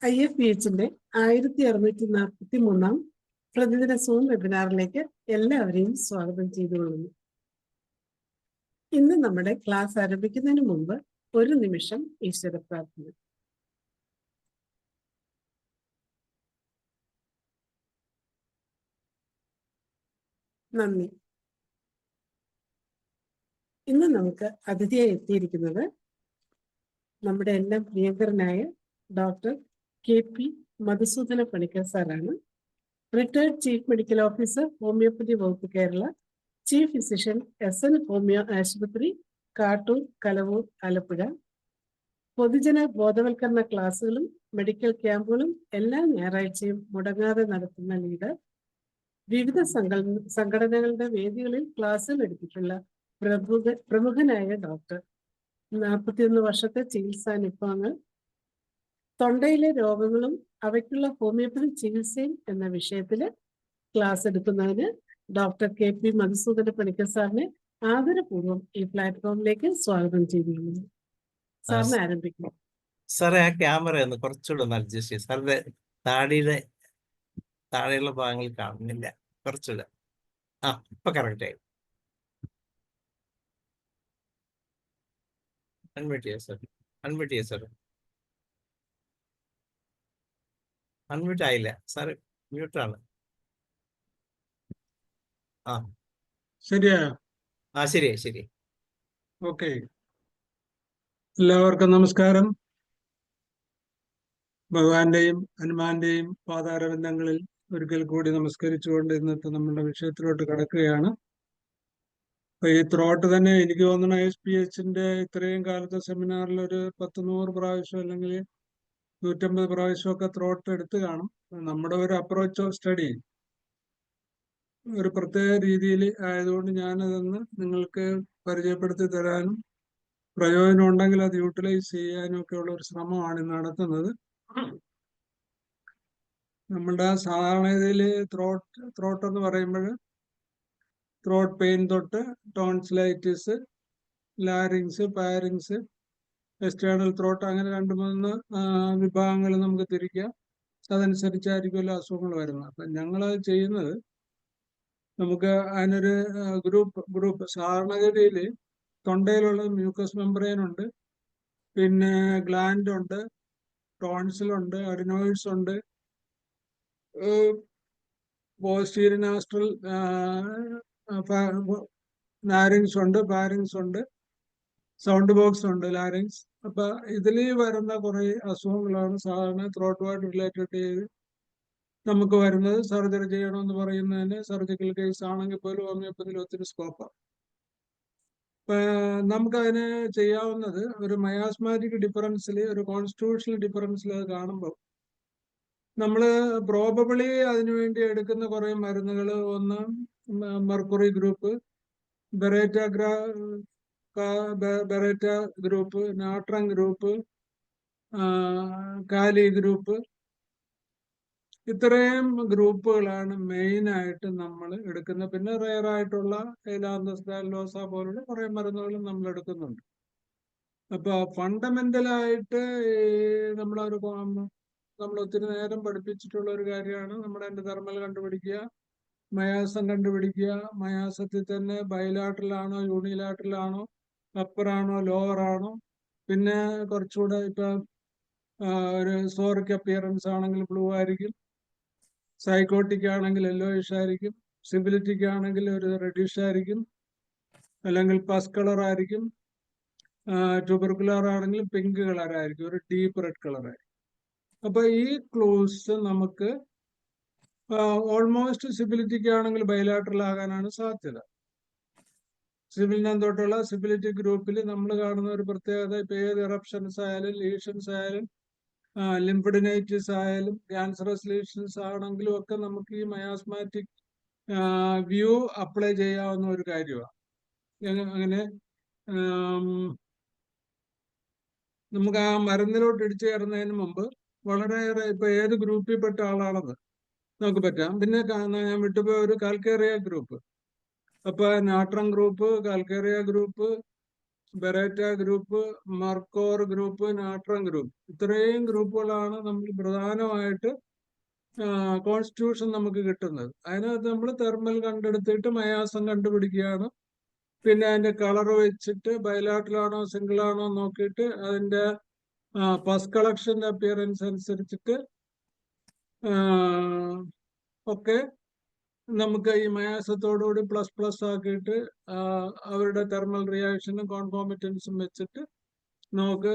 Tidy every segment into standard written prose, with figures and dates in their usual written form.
IFPHന്റെ 1643 പ്രതിദിന സൂം വെബിനാറിലേക്ക് എല്ലാവരെയും സ്വാഗതം ചെയ്തുകൊള്ളുന്നു. ഇന്ന് നമ്മുടെ ക്ലാസ് ആരംഭിക്കുന്നതിന് മുമ്പ് ഒരു നിമിഷം ഈശ്വര പ്രാർത്ഥന. നന്ദി. ഇന്ന് നമുക്ക് അതിഥിയായി എത്തിയിരിക്കുന്നത് നമ്മുടെ എല്ലാം പ്രിയങ്കരനായ ഡോക്ടർ KP മധുസൂദന പണിക്കർ സാറാണ്. Retired chief medical officer, homoeopathy വകുപ്പ്, Kerala, chief physician, SN homoeo ആശുപത്രി, കാട്ടൂർ, കലവൂർ, ആലപ്പുഴ. പൊതുജന ബോധവൽക്കരണ ക്ലാസുകളും മെഡിക്കൽ ക്യാമ്പുകളും എല്ലാ ഞായറാഴ്ചയും മുടങ്ങാതെ നടത്തുന്ന ലീഡർ. വിവിധ സംഘടനകളുടെ വേദികളിൽ ക്ലാസ്സുകൾ എടുത്തിട്ടുള്ള പ്രമുഖനായ ഡോക്ടർ. 41 വർഷത്തെ ചികിത്സാനുഭവങ്ങൾ. തൊണ്ടയിലെ രോഗങ്ങളും അവയ്ക്കുള്ള ഹോമിയോപ്പതി ചികിത്സയും എന്ന വിഷയത്തില് ക്ലാസ് എടുക്കുന്നതിന് ഡോക്ടർ KP മധുസൂദന പണിക്കർ സാറിനെ ആദരപൂർവ്വം ഈ പ്ലാറ്റ്ഫോമിലേക്ക് സ്വാഗതം ചെയ്തിരിക്കുന്നു. സാറിന് ആരംഭിക്കുന്നു. സാറേ, ആ ക്യാമറ ഒന്ന് കുറച്ചുകൂടെ ഒന്ന് അഡ്ജസ്റ്റ് ചെയ്യും. സാറിന്റെ താഴെയുള്ള ഭാഗങ്ങൾ കാണുന്നില്ല, കുറച്ചുകൂടെ. ഇപ്പൊ കറക്റ്റ് ആയി. അൺമ്യൂട്ട് ചെയ്യാം സാർ. അൺമ്യൂട്ട് ചെയ്യാം സാർ. അൺമ്യൂട്ട് ആയില്ല സാറ്, മ്യൂട്ടാണ്. ശരിയായോ? ശരിയായി ശരി. ഓക്കെ, എല്ലാവർക്കും നമസ്കാരം. ഭഗവാന്റെയും ഹനുമാന്റെയും പാതാരബന്ധങ്ങളിൽ ഒരിക്കൽ കൂടി നമസ്കരിച്ചുകൊണ്ട് ഇന്നത്തെ നമ്മുടെ വിഷയത്തിലോട്ട് കടക്കുകയാണ്. അപ്പൊ ഈ ത്രോട്ട് തന്നെ എനിക്ക് തോന്നുന്നു IFPHന്റെ ഇത്രയും കാലത്തെ സെമിനാറിൽ ഒരു 10-100 പ്രാവശ്യം അല്ലെങ്കിൽ 150 പ്രാവശ്യമൊക്കെ ത്രോട്ട് എടുത്തു കാണും. നമ്മുടെ ഒരു അപ്രോച്ച് ഓഫ് സ്റ്റഡി ഒരു പ്രത്യേക രീതിയിൽ ആയതുകൊണ്ട് ഞാനതൊന്ന് നിങ്ങൾക്ക് പരിചയപ്പെടുത്തി തരാനും പ്രയോജനം ഉണ്ടെങ്കിൽ അത് യൂട്ടിലൈസ് ചെയ്യാനും ഒക്കെ ഉള്ള ഒരു ശ്രമമാണ് നടത്തുന്നത്. നമ്മുടെ സാധാരണ ഇതിൽ ത്രോട്ട് എന്ന് പറയുമ്പോൾ ത്രോട്ട് പെയിൻ തൊട്ട് ടോൺസിലൈറ്റിസ്, ലാരിങ്സ്, പാരിങ്സ്, എക്സ്റ്റേണൽ ത്രോട്ട്, അങ്ങനെ 2-3 വിഭാഗങ്ങൾ നമുക്ക് തിരിക്കാം. അതനുസരിച്ചായിരിക്കുമല്ലോ അസുഖങ്ങൾ വരുന്നത്. അപ്പം ഞങ്ങളത് ചെയ്യുന്നത്, നമുക്ക് അതിനൊരു ഗ്രൂപ്പ് സാധാരണഗതിയിൽ തൊണ്ടയിലുള്ള മ്യൂക്കസ് മെംബ്രെയിൻ ഉണ്ട്, പിന്നെ ഗ്ലാൻഡ് ഉണ്ട്, ടോൺസിലുണ്ട്, അഡിനോയിഡ്സ് ഉണ്ട്, പോസ്റ്റീരിയർ നാസ്ട്രൽ നാരിങ്സ് ഉണ്ട്, പാരിങ്സ് ഉണ്ട്, സൗണ്ട് ബോക്സ് ഉണ്ട്, ലാരിങ്സ്. അപ്പൊ ഇതിൽ വരുന്ന കുറെ അസുഖങ്ങളാണ് സാധാരണ ത്രോട്ടുമായിട്ട് റിലേറ്റഡ് ചെയ്ത് നമുക്ക് വരുന്നത്. സർജറി ചെയ്യണമെന്ന് പറയുന്നതിന് സർജിക്കൽ കേസ് ആണെങ്കിൽ പോലും ഹോമിയോപ്പതിയിൽ ഒത്തിരി സ്കോപ്പാണ്. നമുക്കതിന് ചെയ്യാവുന്നത് ഒരു മയാസ്മാറ്റിക് ഡിഫറൻസിൽ, ഒരു കോൺസ്റ്റിറ്റ്യൂഷണൽ ഡിഫറൻസിൽ അത് കാണുമ്പോൾ നമ്മൾ പ്രോബബിളി അതിനുവേണ്ടി എടുക്കുന്ന കുറെ മരുന്നുകൾ, ഒന്ന് മെർക്കുറി ഗ്രൂപ്പ്, ബെറേറ്റ ഗ്രൂപ്പ്, നാട്രം ഗ്രൂപ്പ്, കാലി ഗ്രൂപ്പ്, ഇത്രയും ഗ്രൂപ്പുകളാണ് മെയിൻ ആയിട്ട് നമ്മൾ എടുക്കുന്നത്. പിന്നെ റെയർ ആയിട്ടുള്ള എലാന്തോസ പോലുള്ള കുറെ മരുന്നുകളും നമ്മൾ എടുക്കുന്നുണ്ട്. അപ്പൊ ഫണ്ടമെന്റലായിട്ട് നമ്മൾ ഒത്തിരി നേരം പഠിപ്പിച്ചിട്ടുള്ള ഒരു കാര്യമാണ് നമ്മുടെ എൻഡോതെർമൽ കണ്ടുപിടിക്കുക, മയാസം കണ്ടുപിടിക്കുക. മയാസത്തിൽ തന്നെ ബൈലാട്രൽ ആണോ, യൂണിലാട്രൽ ആണോ, അപ്പർ ആണോ, ലോവർ ആണോ, പിന്നെ കുറച്ചുകൂടെ ഇപ്പൊ ഒരു സോറിക് അപ്പിയറൻസ് ആണെങ്കിൽ ബ്ലൂ ആയിരിക്കും, സൈക്കോട്ടിക് ആണെങ്കിൽ യെല്ലോയിഷ് ആയിരിക്കും, സിബിലിറ്റിക് ആണെങ്കിൽ ഒരു റെഡിഷ് ആയിരിക്കും, അല്ലെങ്കിൽ പസ് കളർ ആയിരിക്കും, ട്യൂബർക്കുലർ ആണെങ്കിൽ പിങ്ക് കളർ ആയിരിക്കും, ഒരു ഡീപ്പ് റെഡ് കളർ ആയിരിക്കും. അപ്പൊ ഈ ക്ലൂസ് നമുക്ക് ഓൾമോസ്റ്റ് സിബിലിറ്റിക് ആണെങ്കിൽ ബൈലാട്രൽ ആകാനാണ് സാധ്യത. സിബിലിനം തൊട്ടുള്ള സിബിലിറ്റിക് ഗ്രൂപ്പിൽ നമ്മൾ കാണുന്ന ഒരു പ്രത്യേകത, ഇപ്പൊ ഏത് ഇറപ്ഷൻസ് ആയാലും ലീഷൻസ് ആയാലും ലിംഫഡിനൈറ്റിസ് ആയാലും ക്യാൻസറസ് ലീഷൻസ് ആണെങ്കിലും ഒക്കെ നമുക്ക് ഈ മയാസ്മാറ്റിക് വ്യൂ അപ്ലൈ ചെയ്യാവുന്ന ഒരു കാര്യമാണ്. അങ്ങനെ നമുക്ക് ആ മരുന്നിലോട്ട് ഇടിച്ചു കയറുന്നതിന് മുമ്പ് വളരെയേറെ ഇപ്പൊ ഏത് ഗ്രൂപ്പിൽ പെട്ട ആളാണെന്ന് നമുക്ക് പറ്റാം. പിന്നെ ഞാൻ വിട്ടുപോയ ഒരു കാൽക്കേറിയ ഗ്രൂപ്പ്. അപ്പൊ നാട്രം group, കാൽക്കേറിയ group, ബെറേറ്റ group, മർക്കോർ group, നാട്രം group, ഇത്രയും ഗ്രൂപ്പുകളാണ് നമ്മൾ പ്രധാനമായിട്ട് കോൺസ്റ്റിറ്റ്യൂഷൻ നമുക്ക് കിട്ടുന്നത്. അതിനകത്ത് നമ്മൾ തെർമൽ കണ്ടെടുത്തിട്ട് മയാസം കണ്ടുപിടിക്കുകയാണ്. പിന്നെ അതിന്റെ കളർ വെച്ചിട്ട് ബയലാട്ടിലാണോ സിംഗിൾ ആണോ നോക്കിയിട്ട് അതിന്റെ പസ് കളക്ഷന്റെ അപ്പിയറൻസ് അനുസരിച്ചിട്ട് ഒക്കെ നമുക്ക് ഈ മയാസത്തോടുകൂടി പ്ലസ് പ്ലസ് ആക്കിയിട്ട് അവരുടെ തെർമൽ റിയാക്ഷനും കോൺകോമിറ്റൻസും വെച്ചിട്ട് നമുക്ക്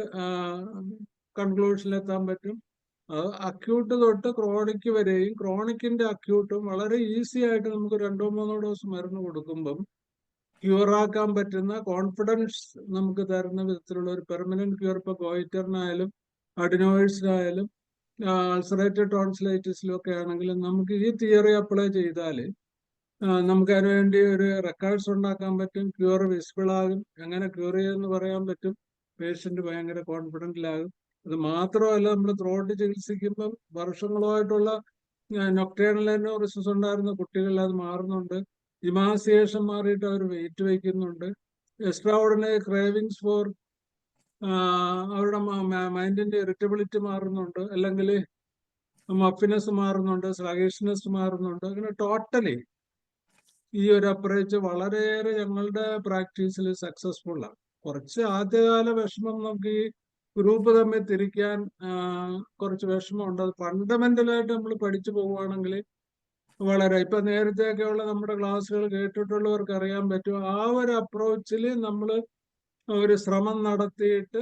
കൺക്ലൂഷനിലെത്താൻ പറ്റും. അക്യൂട്ട് തൊട്ട് ക്രോണിക് വരെയും ക്രോണിക്കിന്റെ അക്യൂട്ടും വളരെ ഈസി ആയിട്ട് നമുക്ക് 2-3 ഡോസ് മരുന്ന് കൊടുക്കുമ്പം ക്യൂറാക്കാൻ പറ്റുന്ന കോൺഫിഡൻസ് നമുക്ക് തരുന്ന വിധത്തിലുള്ള ഒരു പെർമനന്റ് ക്യൂർ, ഇപ്പൊ ഗോയിറ്ററിനായാലും അഡിനോയിഡ്സിനായാലും അൾസറേറ്റഡ് ടോൺസിലൈറ്റിസിലും ഒക്കെ ആണെങ്കിലും നമുക്ക് ഈ തിയറി അപ്ലൈ ചെയ്താൽ നമുക്ക് അതിനുവേണ്ടി ഒരു റെക്കോർഡ്സ് ഉണ്ടാക്കാൻ പറ്റും. ക്യൂർ വിസിബിൾ ആകും. എങ്ങനെ ക്യൂർ ചെയ്യുമെന്ന് പറയാൻ പറ്റും. പേഷ്യന്റ് ഭയങ്കര കോൺഫിഡന്റിലാകും. അത് മാത്രമല്ല, നമ്മൾ ത്രോട്ട് ചികിത്സിക്കുമ്പം വർഷങ്ങളുമായിട്ടുള്ള നൊക്ടേണൽ എനോറിസിസ് ഉണ്ടായിരുന്ന കുട്ടികളിൽ അത് മാറുന്നുണ്ട്. ഇമാസിയേഷൻ മാറിയിട്ട് അവർ വെയിറ്റ് വയ്ക്കുന്നുണ്ട്. എക്സ്ട്രാ ഓർഡിനറി ക്രേവിങ്സ് ഫോർ അവരുടെ മൈൻഡിന്റെ ഇറിറ്റബിലിറ്റി മാറുന്നുണ്ട്, അല്ലെങ്കിൽ മഫിനെസ് മാറുന്നുണ്ട്, സ്ലഗിഷ്നെസ് മാറുന്നുണ്ട്. അങ്ങനെ ടോട്ടലി ഈ ഒരു അപ്രോച്ച് വളരെയേറെ ഞങ്ങളുടെ പ്രാക്ടീസിൽ സക്സസ്ഫുൾ ആണ്. കുറച്ച് ആദ്യകാല വിഷമം നമുക്ക് ഈ ഗ്രൂപ്പ് തമ്മിൽ തിരിക്കാൻ കുറച്ച് വിഷമമുണ്ട്. അത് ഫണ്ടമെന്റലായിട്ട് നമ്മൾ പഠിച്ചു പോവുകയാണെങ്കിൽ വളരെ, ഇപ്പൊ നേരത്തെയൊക്കെയുള്ള നമ്മുടെ ക്ലാസ്സുകൾ കേട്ടിട്ടുള്ളവർക്ക് അറിയാൻ പറ്റും. ആ ഒരു അപ്രോച്ചിൽ നമ്മൾ ഒരു ശ്രമം നടത്തിയിട്ട്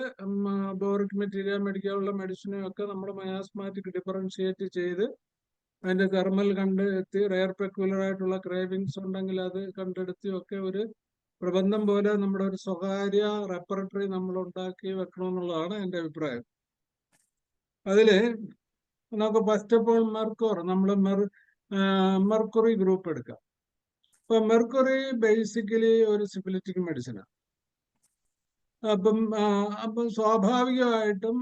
ബോറിക് മെറ്റീരിയൽ മേടിക്കാനുള്ള മെഡിസിനും ഒക്കെ നമ്മൾ മയാസ്മാറ്റിക് ഡിഫറൻഷിയേറ്റ് ചെയ്ത് അതിന്റെ തെർമൽ കണ്ടെത്തി, റെയർ പെക്യുലർ ആയിട്ടുള്ള ക്രേവിങ്സ് ഉണ്ടെങ്കിൽ അത് കണ്ടെടുത്തി ഒക്കെ ഒരു പ്രബന്ധം പോലെ നമ്മുടെ ഒരു സ്വകാര്യ റെപ്പറട്ടറി നമ്മൾ ഉണ്ടാക്കി വെക്കണമെന്നുള്ളതാണ് എൻ്റെ അഭിപ്രായം. അതില് നമുക്ക് ഫസ്റ്റ് ഓഫ് ഓൾ മെർക്കോർ, നമ്മൾ മെർക്കുറി ഗ്രൂപ്പ് എടുക്കാം. ഇപ്പൊ മെർക്കുറി ബേസിക്കലി ഒരു സിഫിലിറ്റിക് മെഡിസിനാണ്. അപ്പം സ്വാഭാവികമായിട്ടും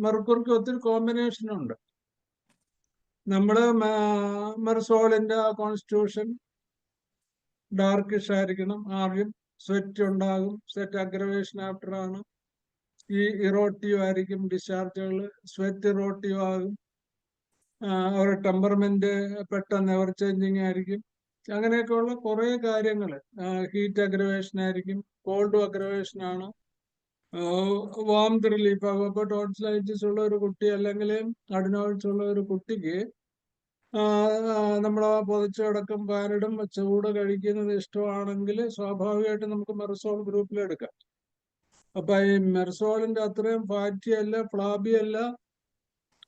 മെർക്കുറിക്ക് ഒത്തിരി കോമ്പിനേഷൻ ഉണ്ട്. നമ്മള് മെർസോളിന്റെ കോൺസ്റ്റിറ്റ്യൂഷൻ ഡാർക്കിഷ് ആയിരിക്കണം. ആദ്യം സ്വെറ്റ് ഉണ്ടാകും. സ്വെറ്റ് അഗ്രവേഷൻ ആഫ്റ്റർ ആണ്. ഈ ഇറോട്ടീവ് ആയിരിക്കും ഡിസ്ചാർജുകൾ. സ്വെറ്റ് ഇറോട്ടീവ് ആകും. അവരുടെ ടെമ്പർമെന്റ് പെട്ടെന്ന് എവർ ചേഞ്ചിങ് ആയിരിക്കും. അങ്ങനെയൊക്കെയുള്ള കുറെ കാര്യങ്ങൾ. ഹീറ്റ് അഗ്രവേഷൻ ആയിരിക്കും. കോൾഡ് അഗ്രവേഷൻ ആണ്. വാംത് റിലീഫ് ആകും. ഇപ്പൊ ടോൺസിലൈറ്റിസ് ഉള്ള ഒരു കുട്ടി അല്ലെങ്കിൽ അഡിനോയിഡ്സ് ഉള്ള ഒരു കുട്ടിക്ക് നമ്മളെ പൊതിച്ചു കിടക്കും പാരടും ചൂട് കഴിക്കുന്നത് ഇഷ്ടമാണെങ്കിൽ സ്വാഭാവികമായിട്ട് നമുക്ക് മെർസോൾ ഗ്രൂപ്പിലെടുക്കാം. അപ്പൊ ഈ മെർസോളിന്റെ അത്രയും ഫാറ്റി അല്ല, ഫ്ലാബി അല്ല,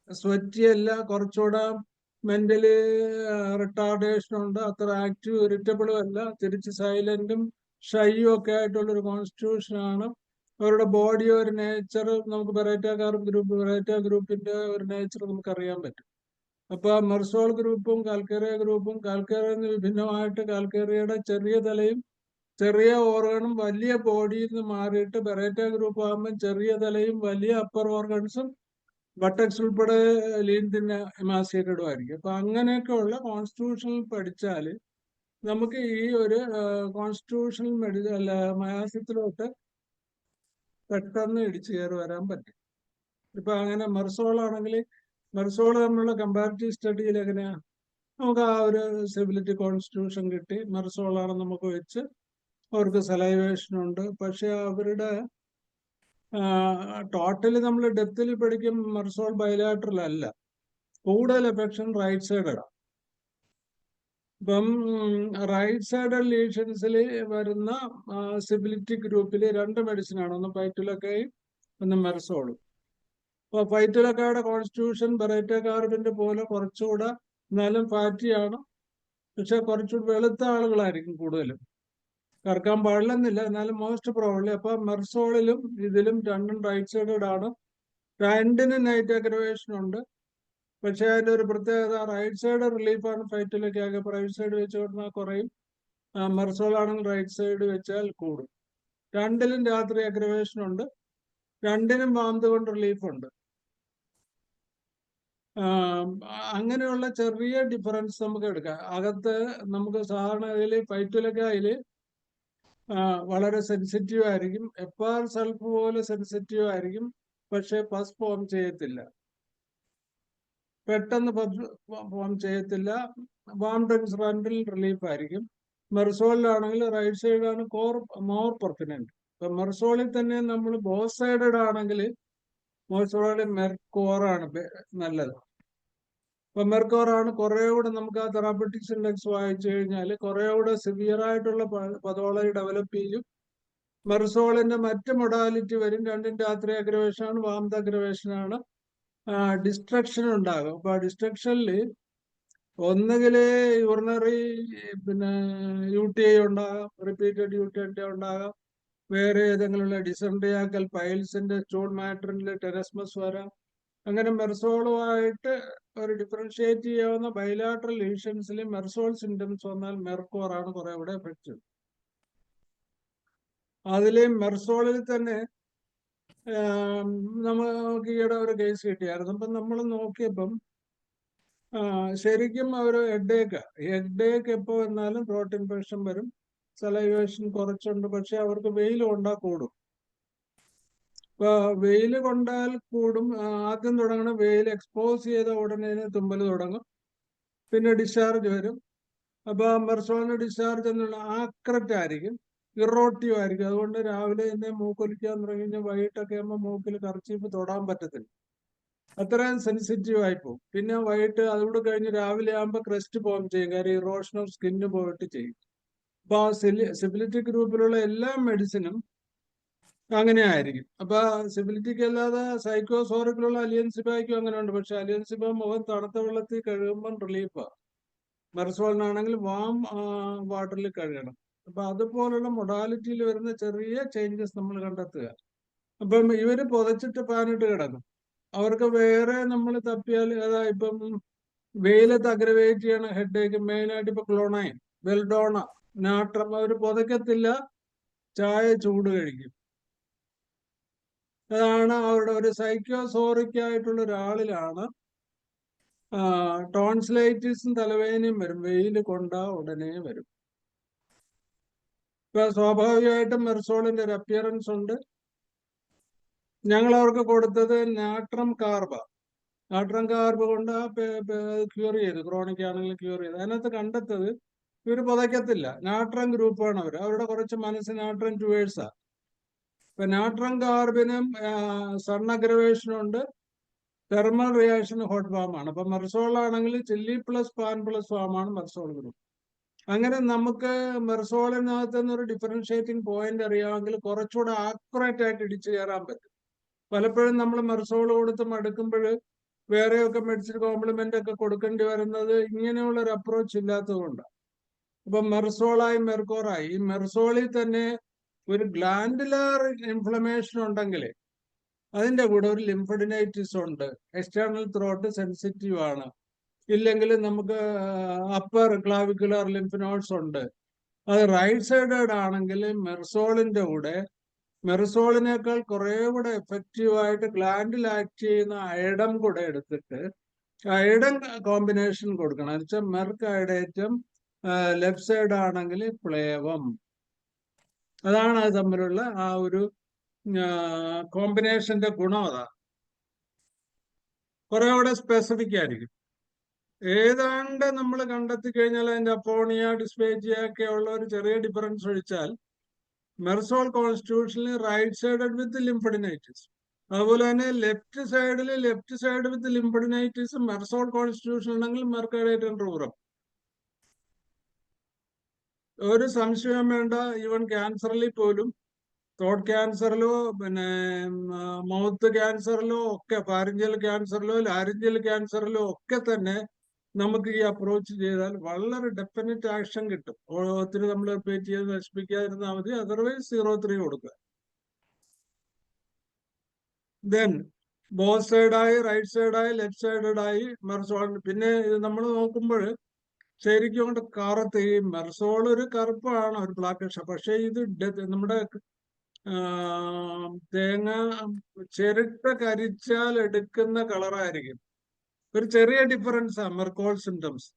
സ്വെറ്റി അല്ല, കുറച്ചുകൂടെ മെന്റലി റിട്ടാർഡേഷൻ ഉണ്ട്, അത്ര ആക്റ്റീവ് ഇറിറ്റബിളും അല്ല, തിരിച്ച് സൈലന്റും ഷൈയും ഒക്കെ ആയിട്ടുള്ളൊരു കോൺസ്റ്റിറ്റ്യൂഷൻ ആണ്. അവരുടെ ബോഡി ഒരു നേച്ചർ നമുക്ക് ബെറേറ്റ ഗ്രൂപ്പിന്റെ ഒരു നേച്ചർ നമുക്ക് അറിയാൻ പറ്റും. അപ്പൊ മെർസോൾ ഗ്രൂപ്പും കാൽക്കേറിയ ഗ്രൂപ്പും കാൽക്കേറിയയിൽ നിന്ന് വിഭിന്നമായിട്ട് കാൽക്കേറിയയുടെ ചെറിയ തലയും ചെറിയ ഓർഗണും വലിയ ബോഡിയിൽ നിന്ന് മാറിയിട്ട് ബെറേറ്റ ഗ്രൂപ്പ് ആകുമ്പോൾ ചെറിയ തലയും വലിയ അപ്പർ ഓർഗൻസും ബട്ടക്സ് ഉൾപ്പെടെ ലീൻ തിന്ന എമാസിയേറ്റഡും ആയിരിക്കും. അപ്പൊ അങ്ങനെയൊക്കെയുള്ള കോൺസ്റ്റിറ്റ്യൂഷനിൽ പഠിച്ചാൽ നമുക്ക് ഈ ഒരു കോൺസ്റ്റിറ്റ്യൂഷണൽ മയാസത്തിലോട്ട് പെട്ടെന്ന് ഇടിച്ചു കയറി വരാൻ പറ്റും. ഇപ്പൊ അങ്ങനെ മെർസോൾ ആണെങ്കിൽ മെർസോൾ തമ്മിലുള്ള കമ്പാരിറ്റീവ് സ്റ്റഡിയിൽ എങ്ങനെയാ നമുക്ക് ആ ഒരു സിവിലിറ്റി കോൺസ്റ്റിറ്റ്യൂഷൻ കിട്ടി. മെർസോളാണ് നമുക്ക് വെച്ച് അവർക്ക് സലൈവേഷൻ ഉണ്ട്. പക്ഷെ അവരുടെ ടോട്ടലി നമ്മൾ ഡെപ്തിൽ പഠിക്കും മെർസോൾ ബയലാട്രൽ അല്ല, കൂടുതൽ എഫക്ഷൻ റൈറ്റ് സൈഡാണ്. ഇപ്പം റൈറ്റ് സൈഡ് ലീഷൻസിൽ വരുന്ന സിബിലിറ്റി ഗ്രൂപ്പിൽ 2 മെഡിസിനാണ്, ഒന്ന് പൈറ്റുലക്കയും ഒന്ന് മെർസോളും. അപ്പൊ പൈറ്റുലക്കയുടെ കോൺസ്റ്റിറ്റ്യൂഷൻ ബെറേറ്റ കാർബിന്റെ പോലെ കുറച്ചുകൂടെ എന്നാലും ഫാറ്റിയാണ്. പക്ഷെ കുറച്ചുകൂടി വെളുത്ത ആളുകളായിരിക്കും കൂടുതലും. കറക്കാൻ പാടില്ലെന്നില്ല, എന്നാലും മോസ്റ്റ് പ്രോബ്ലി. അപ്പൊ മെർസോളിലും ഇതിലും രണ്ടും റൈറ്റ് സൈഡഡ് ആണ്. 2നും നൈറ്റ് അഗ്രവേഷൻ ഉണ്ട്. പക്ഷെ അതിന്റെ ഒരു പ്രത്യേകത റൈറ്റ് സൈഡ് റിലീഫാണ് ഫൈറ്റിലൊക്കെ. റൈറ്റ് സൈഡ് വെച്ച് കൊടുത്താൽ കുറയും. മെർസോൾ ആണെങ്കിൽ റൈറ്റ് സൈഡ് വെച്ചാൽ കൂടും. 2ലും രാത്രി അഗ്രവേഷൻ ഉണ്ട്. 2നും വാന്ത് കൊണ്ട് റിലീഫ് ഉണ്ട്. അങ്ങനെയുള്ള ചെറിയ ഡിഫറൻസ് നമുക്ക് എടുക്കാം. അകത്ത് നമുക്ക് സാധാരണ ഇതിൽ ഫൈറ്റുലക്കായിൽ വളരെ സെൻസിറ്റീവ് ആയിരിക്കും. എപ്പാർ സൾഫ് പോലെ സെൻസിറ്റീവ് ആയിരിക്കും, പക്ഷെ പസ് ഫോം ചെയ്യത്തില്ല, പെട്ടെന്ന് ഫോം ചെയ്യത്തില്ല. വാം ടെൻസറാൻഡിൽ റിലീഫ് ആയിരിക്കും. മെർസോളിലാണെങ്കിൽ റൈറ്റ് സൈഡാണ് മോർ പെർഫിനന്റ്. ഇപ്പൊ മെർസോളിൽ തന്നെ നമ്മൾ ബോത്ത് സൈഡഡ് ആണെങ്കിൽ മെർസോളിൽ മെർക്കോറാണ് നല്ലത്. ഇപ്പൊ മെർക്കോറാണ് കുറെ കൂടെ നമുക്ക് ആ തെറാപ്പറ്റിക്സ് ഇൻഡെക്സ് വായിച്ചു കഴിഞ്ഞാൽ കുറെ കൂടെ സിവിയർ ആയിട്ടുള്ള പതോളജി ഡെവലപ്പ് ചെയ്യും. മെർസോളിന്റെ മറ്റ് മൊഡാലിറ്റി വരും. രണ്ടിന്റെ അത്ര അഗ്രവേഷൻ ആണ്, വാംത അഗ്രവേഷൻ ആണ്. ഡിസ്ട്രക്ഷൻ ഉണ്ടാകും. അപ്പൊ ആ ഡിസ്ട്രക്ഷനിൽ ഒന്നുകില് യൂറിനറി പിന്നെ UTI ഉണ്ടാകാം, റിപ്പീറ്റഡ് UTI ഉണ്ടാകാം, വേറെ ഏതെങ്കിലും ഡിസെൻട്രിയാക്കൽ പൈൽസിന്റെ സ്റ്റൂൾ മാറ്ററിൽ ടെനസ്മസ് വരാം. അങ്ങനെ മെർസോളുമായിട്ട് ഒരു ഡിഫറൻഷിയേറ്റ് ചെയ്യാവുന്ന ബൈലാട്രൽ ലീഷൻസിൽ മെർസോൾ സിംറ്റംസ് വന്നാൽ മെർക്കോറാണ് കുറെ കൂടെ എഫക്റ്റീവ്. അതിലെ മെർസോളിൽ തന്നെ നമുക്ക് ഈയിടെ ഒരു കേസ് കിട്ടിയായിരുന്നു. അപ്പം നമ്മൾ നോക്കിയപ്പം ശരിക്കും ഒരു ഹെഡേക്ക് എപ്പോൾ വന്നാലും ത്രോട്ട് ഇൻഫെക്ഷൻ വരും, സലൈവേഷൻ കുറച്ചുണ്ട്, പക്ഷെ അവർക്ക് വെയിൽ കൊണ്ടാൽ കൂടും. ഇപ്പൊ വെയിൽ കൊണ്ടാൽ കൂടും. ആദ്യം തുടങ്ങണം വെയിൽ എക്സ്പോസ് ചെയ്ത ഉടനെ തുമ്മൽ തുടങ്ങും, പിന്നെ ഡിസ്ചാർജ് വരും. അപ്പൊ മെർസോളിന് ഡിസ്ചാർജ് എന്നുള്ള ആക്രറ്റ് ആയിരിക്കും, ഇറോട്ടീവ് ആയിരിക്കും. അതുകൊണ്ട് രാവിലെ തന്നെ മൂക്കൊലിക്കാൻ തുടങ്ങി കഴിഞ്ഞാൽ വൈകിട്ടൊക്കെ ആകുമ്പോൾ മൂക്കിൽ കർച്ചീഫ് തൊടാൻ പറ്റത്തില്ല, അത്രയും സെൻസിറ്റീവ് ആയി പോകും. പിന്നെ വൈകിട്ട് അതുകൂടെ കഴിഞ്ഞ് രാവിലെ ആകുമ്പോൾ ക്രസ്റ്റ് ഫോം ചെയ്യും, കാര്യം ഇറോഷൻ ഓഫ് സ്കിന്ന് പോയിട്ട് ചെയ്യും. അപ്പൊ ആ സിഫിലിറ്റിക് ഗ്രൂപ്പിലുള്ള എല്ലാ മെഡിസിനും അങ്ങനെ ആയിരിക്കും. അപ്പൊ സിഫിലിറ്റിക് അല്ലാതെ സൈക്കോസോറിക്കിലുള്ള അലിയൻസിബായ്ക്കും അങ്ങനെ ഉണ്ട്. പക്ഷെ അലിയൻസിബ മുഖം തണുത്ത വെള്ളത്തിൽ കഴുകുമ്പം റിലീഫാണ്. മെർസോളിനാണെങ്കിൽ വാം വാട്ടറിൽ കഴുകണം. അപ്പൊ അതുപോലുള്ള മൊഡാലിറ്റിയിൽ വരുന്ന ചെറിയ ചേഞ്ചസ് നമ്മൾ കണ്ടെത്തുക. അപ്പം ഇവര് പുതച്ചിട്ട് പാനിട്ട് കിടക്കും. അവർക്ക് വേറെ നമ്മൾ തപ്പിയാൽ അതായത് ഇപ്പം വെയിലത്ത് അഗ്രവേറ്റ് ചെയ്യണ ഹെഡേക്ക് മെയിനായിട്ട് ഇപ്പൊ ക്ലോണൈൻ, ബെൽഡോണ, നാട്രം അവർ പുതയ്ക്കത്തില്ല, ചായ ചൂട് കഴിക്കും. അതാണ് അവരുടെ ഒരു സൈക്കോസോറിക് ആയിട്ടുള്ള ഒരാളിലാണ് ടോൺസിലൈറ്റിസും തലവേദനയും വരും, വെയിൽ കൊണ്ടാ ഉടനെ വരും. ഇപ്പൊ സ്വാഭാവികമായിട്ടും മെർസോളിന്റെ ഒരു അപ്പിയറൻസ് ഉണ്ട്. ഞങ്ങൾ അവർക്ക് കൊടുത്തത് നാട്രം കാർബ് കൊണ്ട് ക്യൂർ ചെയ്തു, ക്രോണിക് ആണെങ്കിലും ക്യൂർ ചെയ്തു. അതിനകത്ത് കണ്ടെത്തത് ഇവർ പുതയ്ക്കത്തില്ല, നാട്രം ഗ്രൂപ്പാണ് അവരുടെ കുറച്ച് മനസ്സ് നാട്രം ടുവേഴ്സാ. ഇപ്പൊ നാട്രം കാർബിനും സൺ അഗ്രവേഷനും ഉണ്ട്, തെർമൽ റിയാക്ഷൻ ഹോട്ട് ഫാമാണ്. അപ്പൊ മെർസോൾ ആണെങ്കിൽ ചില്ലി പ്ലസ് പാൻ പ്ലസ് ഫാമാണ് മെർസോൾ ഗ്രൂപ്പ്. അങ്ങനെ നമുക്ക് മെർസോളിനകത്ത് നിന്ന് ഒരു ഡിഫറൻഷിയേറ്റിംഗ് പോയിന്റ് അറിയാമെങ്കിൽ കുറച്ചുകൂടെ ആക്യുറേറ്റ് ആയിട്ട് ഇടിച്ചു കയറാൻ പറ്റും. പലപ്പോഴും നമ്മൾ മെർസോൾ കൊടുത്ത് മടുക്കുമ്പോൾ വേറെയൊക്കെ മെഡിസിൻ കോംപ്ലിമെന്റ് ഒക്കെ കൊടുക്കേണ്ടി വരുന്നത് ഇങ്ങനെയുള്ള ഒരു അപ്രോച്ച് ഇല്ലാത്തത് കൊണ്ടാണ്. അപ്പൊ മെർസോളായി മെർക്കോറായി. ഈ മെർസോളിൽ തന്നെ ഒരു ഗ്ലാൻഡുലാർ ഇൻഫ്ലമേഷൻ ഉണ്ടെങ്കിൽ അതിന്റെ കൂടെ ഒരു ലിംഫഡിനൈറ്റിസ് ഉണ്ട്, എക്സ്റ്റേണൽ ത്രോട്ട് സെൻസിറ്റീവ് ആണ്, ഇല്ലെങ്കിൽ നമുക്ക് അപ്പർ ക്ലാവിക്കുലർ ലിംഫ് നോഡ്സ് ഉണ്ട്, അത് റൈറ്റ് സൈഡഡ് ആണെങ്കിൽ മെർസോളിന്റെ കൂടെ മെർസോളിനേക്കാൾ കുറെ കൂടെ എഫക്റ്റീവ് ആയിട്ട് ഗ്ലാൻഡിൽ ആക്ട് ചെയ്യുന്ന അയഡം കൂടെ എടുത്തിട്ട് അയഡം കോമ്പിനേഷൻ കൊടുക്കണം. എന്ന് വെച്ചാൽ മെർക്ക് അയഡേറ്റം, ലെഫ്റ്റ് സൈഡ് ആണെങ്കിൽ പ്ലേവം. അതാണ് അത് തമ്മിലുള്ള ആ ഒരു കോമ്പിനേഷന്റെ ഗുണം. അതാ കുറെ കൂടെ സ്പെസിഫിക് ആയിരിക്കും. ഏതാണ്ട് നമ്മൾ കണ്ടെത്തി കഴിഞ്ഞാൽ അതിന്റെ അപ്പോണിയ, ഡിസ്പേജിയ ഒക്കെ ഉള്ള ഒരു ചെറിയ ഡിഫറൻസ് ഒഴിച്ചാൽ മെർസോൾ കോൺസ്റ്റിറ്റ്യൂഷനിൽ റൈറ്റ് സൈഡഡ് വിത്ത് ലിംഫഡിനൈറ്റിസ്, അതുപോലെ തന്നെ ലെഫ്റ്റ് സൈഡ് വിത്ത് ലിംഫഡിനൈറ്റിസ് മെർസോൾ കോൺസ്റ്റിറ്റ്യൂഷൻ ഉണ്ടെങ്കിൽ മെർക്കൈഡേറ്റൻ റൂറം. ഒരു സംശയം വേണ്ട, ഈവൻ ക്യാൻസറിൽ പോലും ത്രോട്ട് ക്യാൻസറിലോ പിന്നെ മൗത്ത് ക്യാൻസറിലോ ഒക്കെ, ഫാരിഞ്ചൽ ക്യാൻസറിലോ ലാരിഞ്ചൽ ക്യാൻസറിലോ ഒക്കെ തന്നെ നമുക്ക് ഈ അപ്രോച്ച് ചെയ്താൽ വളരെ ഡെഫിനറ്റ് ആക്ഷൻ കിട്ടും. ഒത്തിരി നമ്മൾ റിപ്പീറ്റ് ചെയ്ത് നശിപ്പിക്കാതിരുന്നാൽ മതി. അതർവൈസ് 0.3 കൊടുക്കുക. ദെൻ ബോത്ത് സൈഡായി, റൈറ്റ് സൈഡായി, ലെഫ്റ്റ് സൈഡായി മെർസോൾ. പിന്നെ ഇത് നമ്മൾ നോക്കുമ്പോൾ ശരിക്കും കൊണ്ട് കറുത്ത്, ഈ മെർസോൾ ഒരു കറുപ്പാണ്, ഒരു ബ്ലാക്ക്. പക്ഷെ ഇത് നമ്മുടെ തേങ്ങ ചിരട്ട കരിച്ചാൽ എടുക്കുന്ന കളറായിരിക്കും. ഒരു ചെറിയ ഡിഫറൻസാണ് മെർക്കോൾ സിംറ്റംസ്.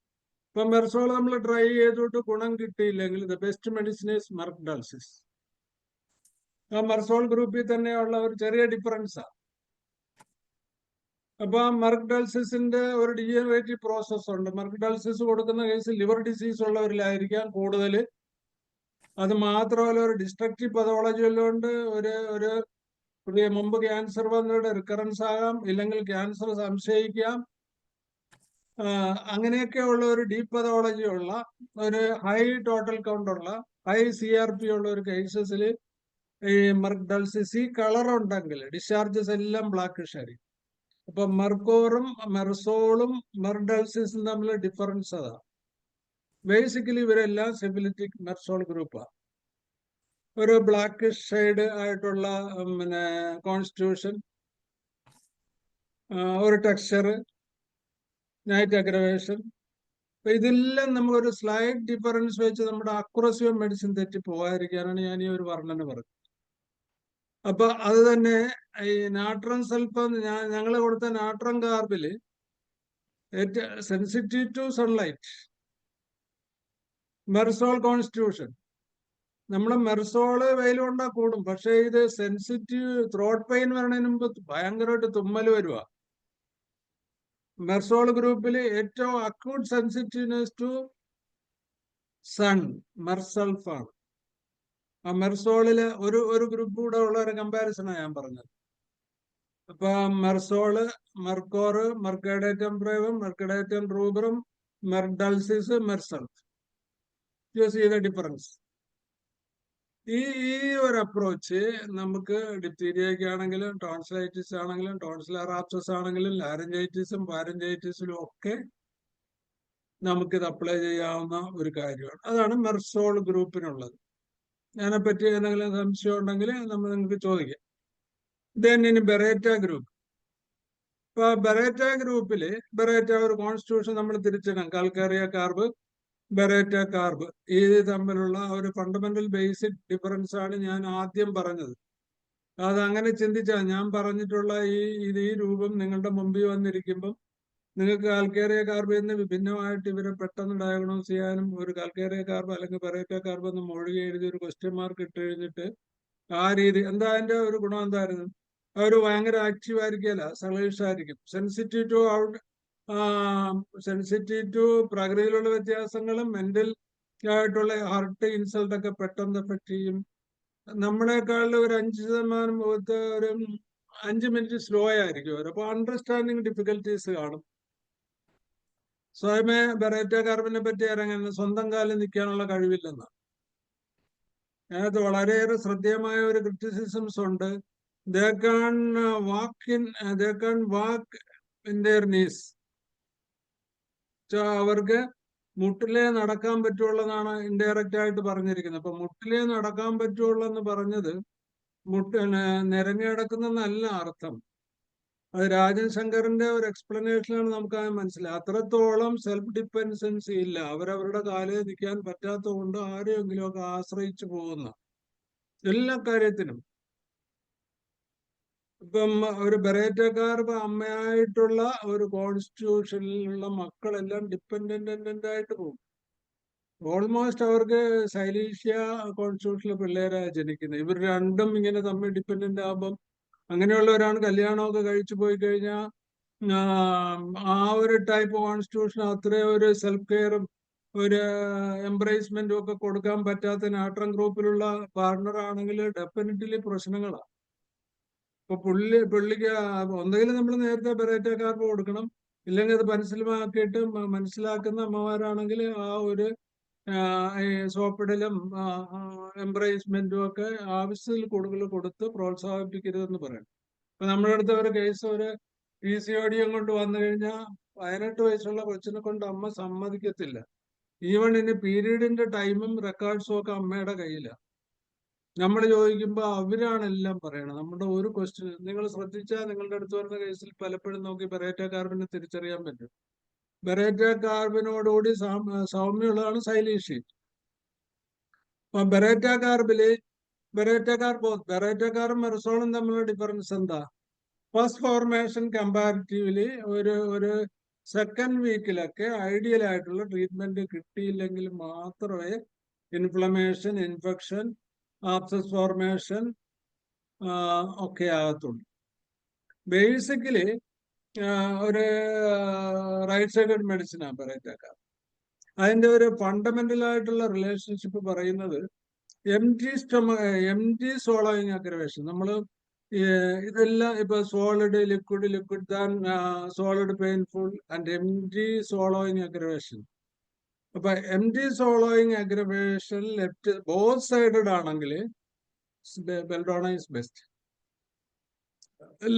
ഇപ്പൊ മെർസോൾ നമ്മൾ ട്രൈ ചെയ്തിട്ട് ഗുണം കിട്ടിയില്ലെങ്കിൽ ദ ബെസ്റ്റ് മെഡിസിൻ ഈസ് മെർക്ഡാൽസിസ്. ആ മെർസോൾ ഗ്രൂപ്പിൽ തന്നെയുള്ള ഒരു ചെറിയ ഡിഫറൻസാണ്. അപ്പൊ മെർക്ഡാൽസിസിന്റെ ഒരു ഡീജനറേറ്റീവ് പ്രോസസ് ഉണ്ട്. മെർക്ഡാൽസിസ് കൊടുക്കുന്ന കേസ് ലിവർ ഡിസീസ് ഉള്ളവരിലായിരിക്കാം കൂടുതൽ. അത് മാത്രമല്ല ഒരു ഡിസ്ട്രക്റ്റീവ് പതോളജി ഉള്ളതുകൊണ്ട് ഒരു മുമ്പ് ക്യാൻസർ വന്നവരുടെ റിക്കറൻസ് ആകാം, ഇല്ലെങ്കിൽ ക്യാൻസർ സംശയിക്കാം. അങ്ങനെയൊക്കെ ഉള്ള ഒരു ഡീപ്പ് പതോളജി ഉള്ള ഒരു ഹൈ ടോട്ടൽ കൗണ്ട് ഉള്ള ഹൈ CRP ഉള്ള ഒരു കേസസിൽ ഈ മെർക്ഡാൽസിസ് ഈ കളർ ഉണ്ടെങ്കിൽ ഡിസ്ചാർജസ് എല്ലാം ബ്ലാക്കിഷ് ആയിരിക്കും. അപ്പൊ മെർക്കോറും മെർസോളും മെർക്ഡാൽസിസും തമ്മിൽ ഡിഫറൻസ് അതാണ്. ബേസിക്കലി ഇവരെല്ലാം സിഫിലിറ്റിക് മെർസോൾ ഗ്രൂപ്പാണ്. ഒരു ബ്ലാക്കിഷ് ഷെയ്ഡ് ആയിട്ടുള്ള പിന്നെ കോൺസ്റ്റിറ്റ്യൂഷൻ, ഒരു ടെക്സ്ചർ, നൈറ്റ് അഗ്രവേഷൻ. അപ്പൊ ഇതെല്ലാം നമുക്കൊരു സ്ലൈറ്റ് ഡിഫറൻസ് വെച്ച് നമ്മുടെ അക്യുറസി ഓഫ് മെഡിസിൻ തെറ്റി പോകാതിരിക്കാനാണ് ഞാൻ ഈ ഒരു വർണ്ണന പറഞ്ഞത്. അപ്പൊ അത് തന്നെ ഈ നാട്രം സൾഫം ഞങ്ങൾ കൊടുത്ത നാട്രം കാർബില് സെൻസിറ്റീവ് ടു സൺലൈറ്റ് മെർസോൾ കോൺസ്റ്റിറ്റ്യൂഷൻ. നമ്മള് മെർസോള് വെയിൽ കൊണ്ടാ കൂടും, പക്ഷെ ഇത് സെൻസിറ്റീവ് ത്രോട്ട് പെയിൻ വരണതിന് മുമ്പ് ഭയങ്കരമായിട്ട് തുമ്മൽ വരുക. മെർസോൾ ഗ്രൂപ്പിൽ ഏറ്റവും അക്യൂട്ട് സെൻസിറ്റീവ്നെസ് ടു സൺ മെർസൾഫാണ്. ആ മെർസോളില് ഒരു ഗ്രൂപ്പ് കൂടെ ഉള്ള ഒരു കമ്പാരിസണാണ് ഞാൻ പറഞ്ഞത്. അപ്പൊ മെർസോള്, മെർക്കോറ്, മെർക്കഡേറ്റം ബ്രേവും, മെർക്കഡേറ്റം റൂബറും, merc dulcis, merc sulph. You see the difference. ഈ ഒരു അപ്രോച്ച് നമുക്ക് ഡിപ്തീരിയയ്ക്ക് ആണെങ്കിലും ടോൺസിലൈറ്റിസ് ആണെങ്കിലും ടോൺസിലർ ആപ്സസ് ആണെങ്കിലും ലാരഞ്ചൈറ്റിസും പാരഞ്ചൈറ്റിസിലും ഒക്കെ നമുക്കിത് അപ്ലൈ ചെയ്യാവുന്ന ഒരു കാര്യമാണ്. അതാണ് മെർസോൾ ഗ്രൂപ്പിനുള്ളത്. അതിനെപ്പറ്റി എന്തെങ്കിലും സംശയം ഉണ്ടെങ്കിൽ നിങ്ങൾക്ക് ചോദിക്കാം. ദെൻ ഇനി ബെറേറ്റ ഗ്രൂപ്പ്. ഇപ്പൊ ബെറേറ്റ ഗ്രൂപ്പില് ബെറേറ്റ ഒരു കോൺസ്റ്റിറ്റ്യൂഷൻ നമ്മൾ തിരിച്ചിടാം. കാൽക്കേറിയ കാർബ്, ബെറേറ്റ കാർബ്, ഇത് തമ്മിലുള്ള ഒരു ഫണ്ടമെന്റൽ ബേസിക് ഡിഫറൻസ് ആണ് ഞാൻ ആദ്യം പറഞ്ഞത്. അത് അങ്ങനെ ചിന്തിച്ചാൽ ഞാൻ പറഞ്ഞിട്ടുള്ള ഈ രൂപം നിങ്ങളുടെ മുമ്പിൽ വന്നിരിക്കുമ്പം നിങ്ങൾക്ക് കാൽക്കേറിയ കാർബിൽ നിന്ന് വിഭിന്നമായിട്ട് ഇവരെ പെട്ടെന്ന് ഡയഗ്നോസ് ചെയ്യാനും ഒരു കാൽക്കേറിയ കാർബ് അല്ലെങ്കിൽ ബെറേറ്റ കാർബ് എന്ന് മൊഴി എഴുതി ഒരു ക്വസ്റ്റ്യൻ മാർക്ക് ഇട്ട് കഴിഞ്ഞിട്ട് ആ രീതി എന്താ അതിന്റെ ഒരു ഗുണം എന്തായിരുന്നു? അവർ ഭയങ്കര ആക്റ്റീവ് ആയിരിക്കില്ല, സളീഷ് ആയിരിക്കും. സെൻസിറ്റീവ് ടു പ്രകൃതിയിലുള്ള വ്യത്യാസങ്ങളും മെന്റൽ ആയിട്ടുള്ള ഹാർട്ട് ഇൻസൾട്ട് ഒക്കെ പെട്ടെന്ന് എഫക്ട് ചെയ്യും. നമ്മളെക്കാളും ഒരു 5% മുഖത്ത് ഒരു 5 മിനിറ്റ് സ്ലോ ആയിരിക്കും അവർ. അപ്പൊ അണ്ടർസ്റ്റാൻഡിങ് ഡിഫിക്കൽറ്റീസ് കാണും. സ്വയമേ ബെറേറ്റ കാർബിനെ പറ്റി ഇറങ്ങുന്ന സ്വന്തം കാലിൽ നിൽക്കാനുള്ള കഴിവില്ലെന്നാണ്. അതിനകത്ത് വളരെയേറെ ശ്രദ്ധേയമായ ഒരു ക്രിറ്റിസിസംസ് ഉണ്ട്. They can walk in their knees. അവർക്ക് മുട്ടിലേ നടക്കാൻ പറ്റുള്ളതാണ് ഇൻഡയറക്റ്റ് ആയിട്ട് പറഞ്ഞിരിക്കുന്നത്. അപ്പൊ മുട്ടിലേ നടക്കാൻ പറ്റുള്ളൂ എന്ന് പറഞ്ഞത് നിരങ്ങി കിടക്കുന്നല്ല അർത്ഥം. അത് രാജൻ ശങ്കറിന്റെ ഒരു എക്സ്പ്ലനേഷനാണ് നമുക്ക് മനസ്സിലായി. അത്രത്തോളം സെൽഫ് ഡിപ്പെൻഡൻസി ഇല്ല. അവരവരുടെ കാലിൽ നിൽക്കാൻ പറ്റാത്തത് കൊണ്ട് ആരെയെങ്കിലും ഒക്കെ ആശ്രയിച്ചു പോകുന്ന എല്ലാ കാര്യത്തിനും. ഇപ്പം ഒരു ബെറേറ്റ കാർബ് അമ്മയായിട്ടുള്ള ഒരു കോൺസ്റ്റിറ്റ്യൂഷനിലുള്ള മക്കളെല്ലാം ഡിപ്പെൻഡന്റ് ആയിട്ട് പോകും. ഓൾമോസ്റ്റ് അവർക്ക് സൈലീഷ്യ കോൺസ്റ്റിറ്റ്യൂഷനിലെ പിള്ളേരാണ് ജനിക്കുന്നത്. ഇവർ രണ്ടും ഇങ്ങനെ തമ്മിൽ ഡിപ്പെൻഡന്റ് ആകുമ്പം അങ്ങനെയുള്ളവരാണ് കല്യാണമൊക്കെ കഴിച്ചു പോയി കഴിഞ്ഞാൽ ആ ഒരു ടൈപ്പ് കോൺസ്റ്റിറ്റ്യൂഷൻ അത്രയും ഒരു സെൽഫ് കെയറും ഒരു എംബ്രേസ്മെന്റും ഒക്കെ കൊടുക്കാൻ പറ്റാത്ത നാട്രം ഗ്രൂപ്പിലുള്ള പാർട്ണർ ആണെങ്കിൽ ഡെഫിനറ്റ്ലി പ്രശ്നങ്ങളാണ്. ഇപ്പൊ പുള്ളിക്ക് ഒന്നെങ്കിലും നമ്മൾ നേരത്തെ ബെറേറ്റ കാർബ് കൊടുക്കണം, ഇല്ലെങ്കിൽ അത് മനസ്സിലാക്കിയിട്ട് മനസ്സിലാക്കുന്ന അമ്മമാരാണെങ്കിൽ ആ ഒരു സോപ്പിടലും എംബ്രേസ്മെന്റും ഒക്കെ ആവശ്യത്തിൽ കൂടുതൽ കൊടുത്ത് പ്രോത്സാഹിപ്പിക്കരുതെന്ന് പറയണം. ഇപ്പൊ നമ്മുടെ അടുത്ത ഒരു കേസ് ഒരു PCOD കൊണ്ട് വന്നു കഴിഞ്ഞാൽ 18 വയസ്സുള്ള കൊച്ചിനെ കൊണ്ട് അമ്മ സമ്മതിക്കത്തില്ല. ഈവൺ ഇനി പീരീഡിന്റെ ടൈമും റെക്കോർഡ്സും ഒക്കെ അമ്മയുടെ കയ്യിലാണ്. നമ്മൾ ചോദിക്കുമ്പോൾ അവരാണ് എല്ലാം പറയണത്. നമ്മുടെ ഒരു ക്വസ്റ്റ്യൻ നിങ്ങൾ ശ്രദ്ധിച്ചാൽ നിങ്ങളുടെ അടുത്ത് വരുന്ന കേസിൽ പലപ്പോഴും നോക്കി ബെറേറ്റ കാർബിനെ തിരിച്ചറിയാൻ പറ്റും. ബെറേറ്റ കാർബിനോടുകൂടി സൗമ്യമുള്ളതാണ് സൈലീഷി. അപ്പൊ ബെറേറ്റ കാർബും മെർസോളും തമ്മിലുള്ള ഡിഫറൻസ് എന്താ? ഫസ്റ്റ് ഫോർമേഷൻ കമ്പാരിറ്റീവ്ലി ഒരു സെക്കൻഡ് വീക്കിലൊക്കെ ഐഡിയൽ ആയിട്ടുള്ള ട്രീറ്റ്മെന്റ് കിട്ടിയില്ലെങ്കിൽ മാത്രമേ ഇൻഫ്ലമേഷൻ, ഇൻഫെക്ഷൻ, ആബ്സസ് ഫോർമേഷൻ ഒക്കെ ആകത്തുള്ളൂ. ബേസിക്കലി ഒരു റൈറ്റ് സൈഡഡ് മെഡിസിനാണ് ബെറേറ്റ. അതിന്റെ ഒരു ഫണ്ടമെന്റൽ ആയിട്ടുള്ള റിലേഷൻഷിപ്പ് പറയുന്നത് എം ജി സോളോയിങ് അഗ്രവേഷൻ. നമ്മൾ ഇതെല്ലാം ഇപ്പൊ solid, liquid than solid painful and M G swallowing aggravation. അപ്പൊ M G swallowing aggravation left both sided ആണെങ്കിൽ belladonna is best.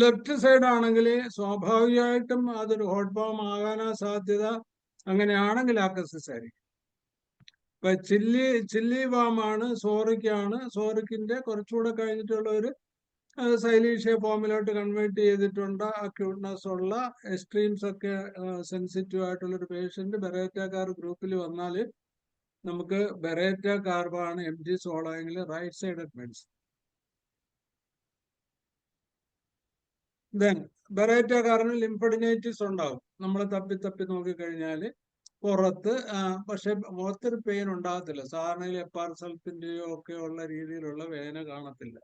Left side ആണെങ്കിൽ സ്വാഭാവികമായിട്ടും അതൊരു ഹോട്ട് ബോം ആകാനാ സാധ്യത. അങ്ങനെയാണെങ്കിൽ ആക്കസിസ് ആയിരിക്കും. ഇപ്പൊ ചില്ലി വാമാണ്, സോറിക്കിന്റെ കുറച്ചുകൂടെ കഴിഞ്ഞിട്ടുള്ള ഒരു സൈലീഷ്യ ഫോമിലോട്ട് കൺവേർട്ട് ചെയ്തിട്ടുണ്ട്. അക്യൂട്ട്നെസ് ഉള്ള എക്സ്ട്രീംസ് ഒക്കെ സെൻസിറ്റീവ് ആയിട്ടുള്ള ഒരു പേഷ്യന്റ് ബെറേറ്റ കാർ ഗ്രൂപ്പിൽ വന്നാൽ നമുക്ക് ബെറേറ്റ കാർബാണ് എം ജി സോളോയെങ്കിൽ right sided medicine. Then baryta കാറിന് ലിംഫഡിനൈറ്റിസ് ഉണ്ടാവും. നമ്മൾ തപ്പി നോക്കിക്കഴിഞ്ഞാൽ പുറത്ത്, പക്ഷെ മുഖത്തൊരു പെയിൻ ഉണ്ടാകത്തില്ല. സാധാരണ എപ്പാർസൽപ്പിന്റെയോ ഒക്കെ ഉള്ള രീതിയിലുള്ള വേദന കാണത്തില്ല.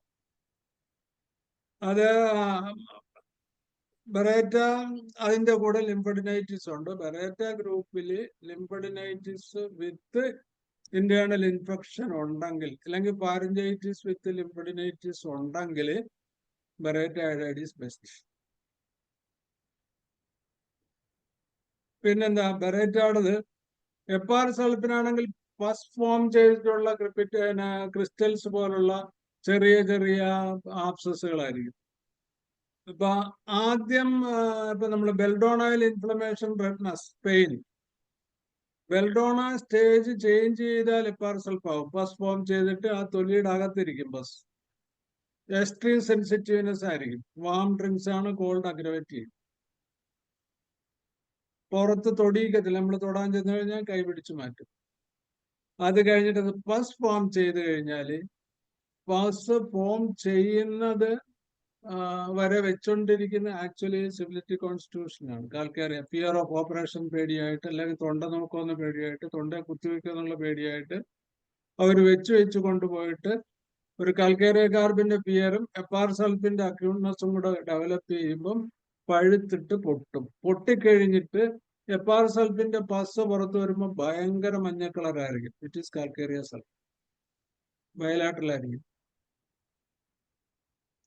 അത് ബെറേറ്റ അതിന്റെ കൂടെ ലിംഫഡിനൈറ്റിസ് ഉണ്ട്. ബെറേറ്റ ഗ്രൂപ്പിൽ ലിംഫഡിനൈറ്റിസ് വിത്ത് ഇന്റേണൽ ഇൻഫെക്ഷൻ ഉണ്ടെങ്കിൽ, അല്ലെങ്കിൽ പാരഞ്ചൈറ്റിസ് വിത്ത് ലിംഫഡിനൈറ്റിസ് ഉണ്ടെങ്കിൽ ബെറേറ്റ അയോഡൈഡ് ഈസ് ബെസ്റ്റ്. പിന്നെന്താ ബെറേറ്റയുടേത് എപ്പാർസൽപ്പിനാണെങ്കിൽ ഫസ്റ്റ് ഫോം ചെയ്തിട്ടുള്ള ക്രിസ്റ്റൽസ് പോലുള്ള ചെറിയ ആബ്സസുകളായിരിക്കും. ഇപ്പൊ ആദ്യം ഇപ്പൊ നമ്മൾ ബെൽഡോണയിൽ inflammation, redness, pain, belladonna stage change ചെയ്താൽ എപ്പാർസൽപ്പാവും. ഫസ്റ്റ് ഫോം ചെയ്തിട്ട് ആ തൊലിയുടെ അകത്തിരിക്കും. ബസ് എക്സ്ട്രീം സെൻസിറ്റീവ്നെസ് ആയിരിക്കും. വാം ഡ്രിങ്ക്സ് ആണ് കോൾഡ് അഗ്രവേറ്റ് ചെയ്യും. പുറത്ത് തൊടിയിക്കത്തില്ല. നമ്മൾ തൊടാൻ ചെന്ന് കഴിഞ്ഞാൽ കൈ പിടിച്ചു മാറ്റും. അത് കഴിഞ്ഞിട്ട് അത് പസ് ഫോം ചെയ്ത് കഴിഞ്ഞാൽ പസ് ഫോം ചെയ്യുന്നത് വരെ വെച്ചോണ്ടിരിക്കുന്ന ആക്ച്വലി സിവിലിറ്റി കോൺസ്റ്റിറ്റ്യൂഷനാണ്. ആൾക്കറിയാം, ഫിയർ ഓഫ് ഓപ്പറേഷൻ പേടിയായിട്ട്, അല്ലെങ്കിൽ തൊണ്ട നോക്കുമെന്ന പേടിയായിട്ട്, തൊണ്ട കുത്തിവെക്കുന്നുള്ള പേടിയായിട്ട് അവർ വെച്ച് കൊണ്ടുപോയിട്ട് ഒരു കാൽക്കേറിയ കാർബിന്റെ ഫിയറും എപ്പാർസൽപ്പിന്റെ അക്യൂട്ട്നെസ്സും കൂടെ ഡെവലപ്പ് ചെയ്യുമ്പം പഴുത്തിട്ട് പൊട്ടും. പൊട്ടിക്കഴിഞ്ഞിട്ട് എപ്പാർസൽപ്പിന്റെ പസ് പുറത്ത് വരുമ്പോൾ ഭയങ്കര മഞ്ഞ കളറായിരിക്കും. It is calcarea sulph. ബയലാട്ടറിലായിരിക്കും.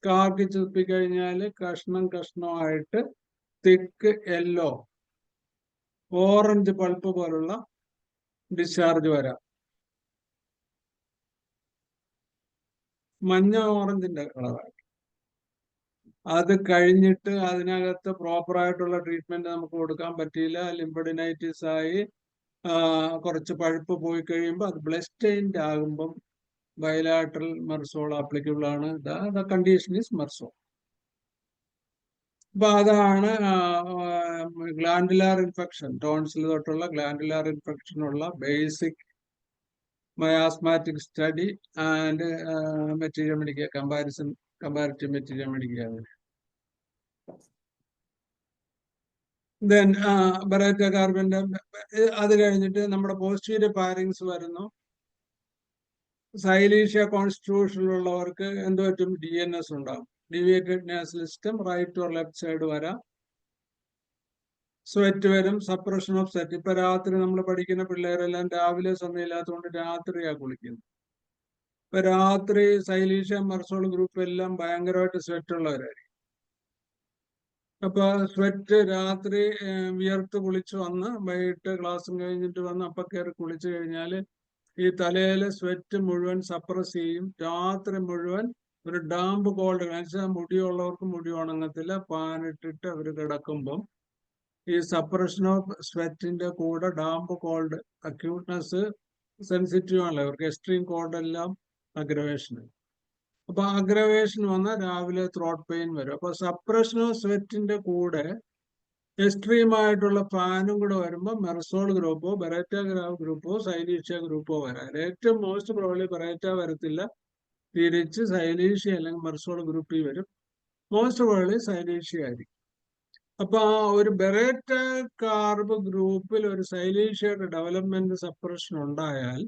കാക്കി ചുപ്പിക്കഴിഞ്ഞാൽ കഷ്ണമായിട്ട് തിക്ക് യെല്ലോ, ഓറഞ്ച് പൾപ്പ് പോലുള്ള ഡിസ്ചാർജ് വരാം. മഞ്ഞ ഓറഞ്ചിന്റെ കളറാണ്. അത് കഴിഞ്ഞിട്ട് അതിനകത്ത് പ്രോപ്പറായിട്ടുള്ള ട്രീറ്റ്മെന്റ് നമുക്ക് കൊടുക്കാൻ പറ്റിയില്ല. ലിംഫഡിനൈറ്റിസ് ആയി കുറച്ച് പഴുപ്പ് പോയി കഴിയുമ്പോൾ അത് ബ്ലഡ് സ്റ്റെയിൻഡ് ആകുമ്പം ബയലാട്രൽ മെർസോൾ ആപ്ലിക്കബിൾ ആണ്. The condition is merc sol. അപ്പൊ അതാണ് ഗ്ലാൻഡുലാർ ഇൻഫെക്ഷൻ, ടോൺസിൽ തൊട്ടുള്ള ഗ്ലാൻഡുലാർ ഇൻഫെക്ഷൻ ഉള്ള basic miasmatic study and materia medica comparative materia medica. Then baryta കാർബിന്റെ അത് കഴിഞ്ഞിട്ട് നമ്മുടെ പോസ്റ്റീരിയർ പാരിങ്സ് വരുന്നു. സൈലീഷ്യ കോൺസ്റ്റിറ്റ്യൂഷനിലുള്ളവർക്ക് എന്ത് പറ്റും? DNS ഉണ്ടാകും. Deviated nasal system, right or left side വരാം. സ്വെറ്റ് വരും, സപ്രഷൻ ഓഫ് സ്വെറ്റ്. ഇപ്പൊ രാത്രി നമ്മൾ പഠിക്കുന്ന പിള്ളേരെല്ലാം രാവിലെ സമയമില്ലാത്തതുകൊണ്ട് രാത്രിയാ കുളിക്കുന്നത്. ഇപ്പൊ രാത്രി സൈലീഷ്യ മെർസോൾ ഗ്രൂപ്പ് എല്ലാം ഭയങ്കരമായിട്ട് സ്വെറ്റ് ഉള്ളവരായിരിക്കും. അപ്പൊ സ്വെറ്റ് രാത്രി വിയർത്ത് കുളിച്ച് വന്ന് വൈകിട്ട് ക്ലാസ്സും കഴിഞ്ഞിട്ട് വന്ന് അപ്പൊ കയറി കുളിച്ചു കഴിഞ്ഞാൽ ഈ തലയിലെ സ്വെറ്റ് മുഴുവൻ സപ്രസ് ചെയ്യും. രാത്രി മുഴുവൻ ഒരു ഡാമ്പ് കോൾഡ്, മുടിയുള്ളവർക്ക് മുടി ഉണങ്ങത്തില്ല. പാനിട്ടിട്ട് അവർ കിടക്കുമ്പം ഈ സപ്രഷൻ ഓഫ് സ്വെറ്റിന്റെ കൂടെ ഡാമ്പ് കോൾഡ്, അക്യൂട്ട്നെസ് സെൻസിറ്റീവ് ആണല്ലോ അവർക്ക്, എക്സ്ട്രീം കോൾഡ് എല്ലാം അഗ്രവേഷൻ. അപ്പൊ അഗ്രവേഷൻ വന്നാൽ രാവിലെ ത്രോട്ട് പെയിൻ വരും. അപ്പൊ സപ്രഷൻ ഓഫ് സ്വെറ്റിന്റെ കൂടെ എക്സ്ട്രീം ആയിട്ടുള്ള ഫാനും കൂടെ വരുമ്പോൾ മെർസോൾ ഗ്രൂപ്പോ ബെറേറ്റ ഗ്രൂപ്പോ സൈലീഷ്യ ഗ്രൂപ്പോ വരാം. ഏറ്റവും മോസ്റ്റ് പ്രോബ്ലി ബെറേറ്റ വരത്തില്ല, തിരിച്ച് സൈലീഷ്യ അല്ലെങ്കിൽ മെർസോൾ ഗ്രൂപ്പിൽ വരും. മോസ്റ്റ് പ്രോബ്ലി സൈലീഷ്യ ആയിരിക്കും. അപ്പൊ ആ ഒരു ബെറേറ്റ കാർബ് ഗ്രൂപ്പിൽ ഒരു സൈലീഷ്യയുടെ ഡെവലപ്മെന്റ് സപ്രഷൻ ഉണ്ടായാൽ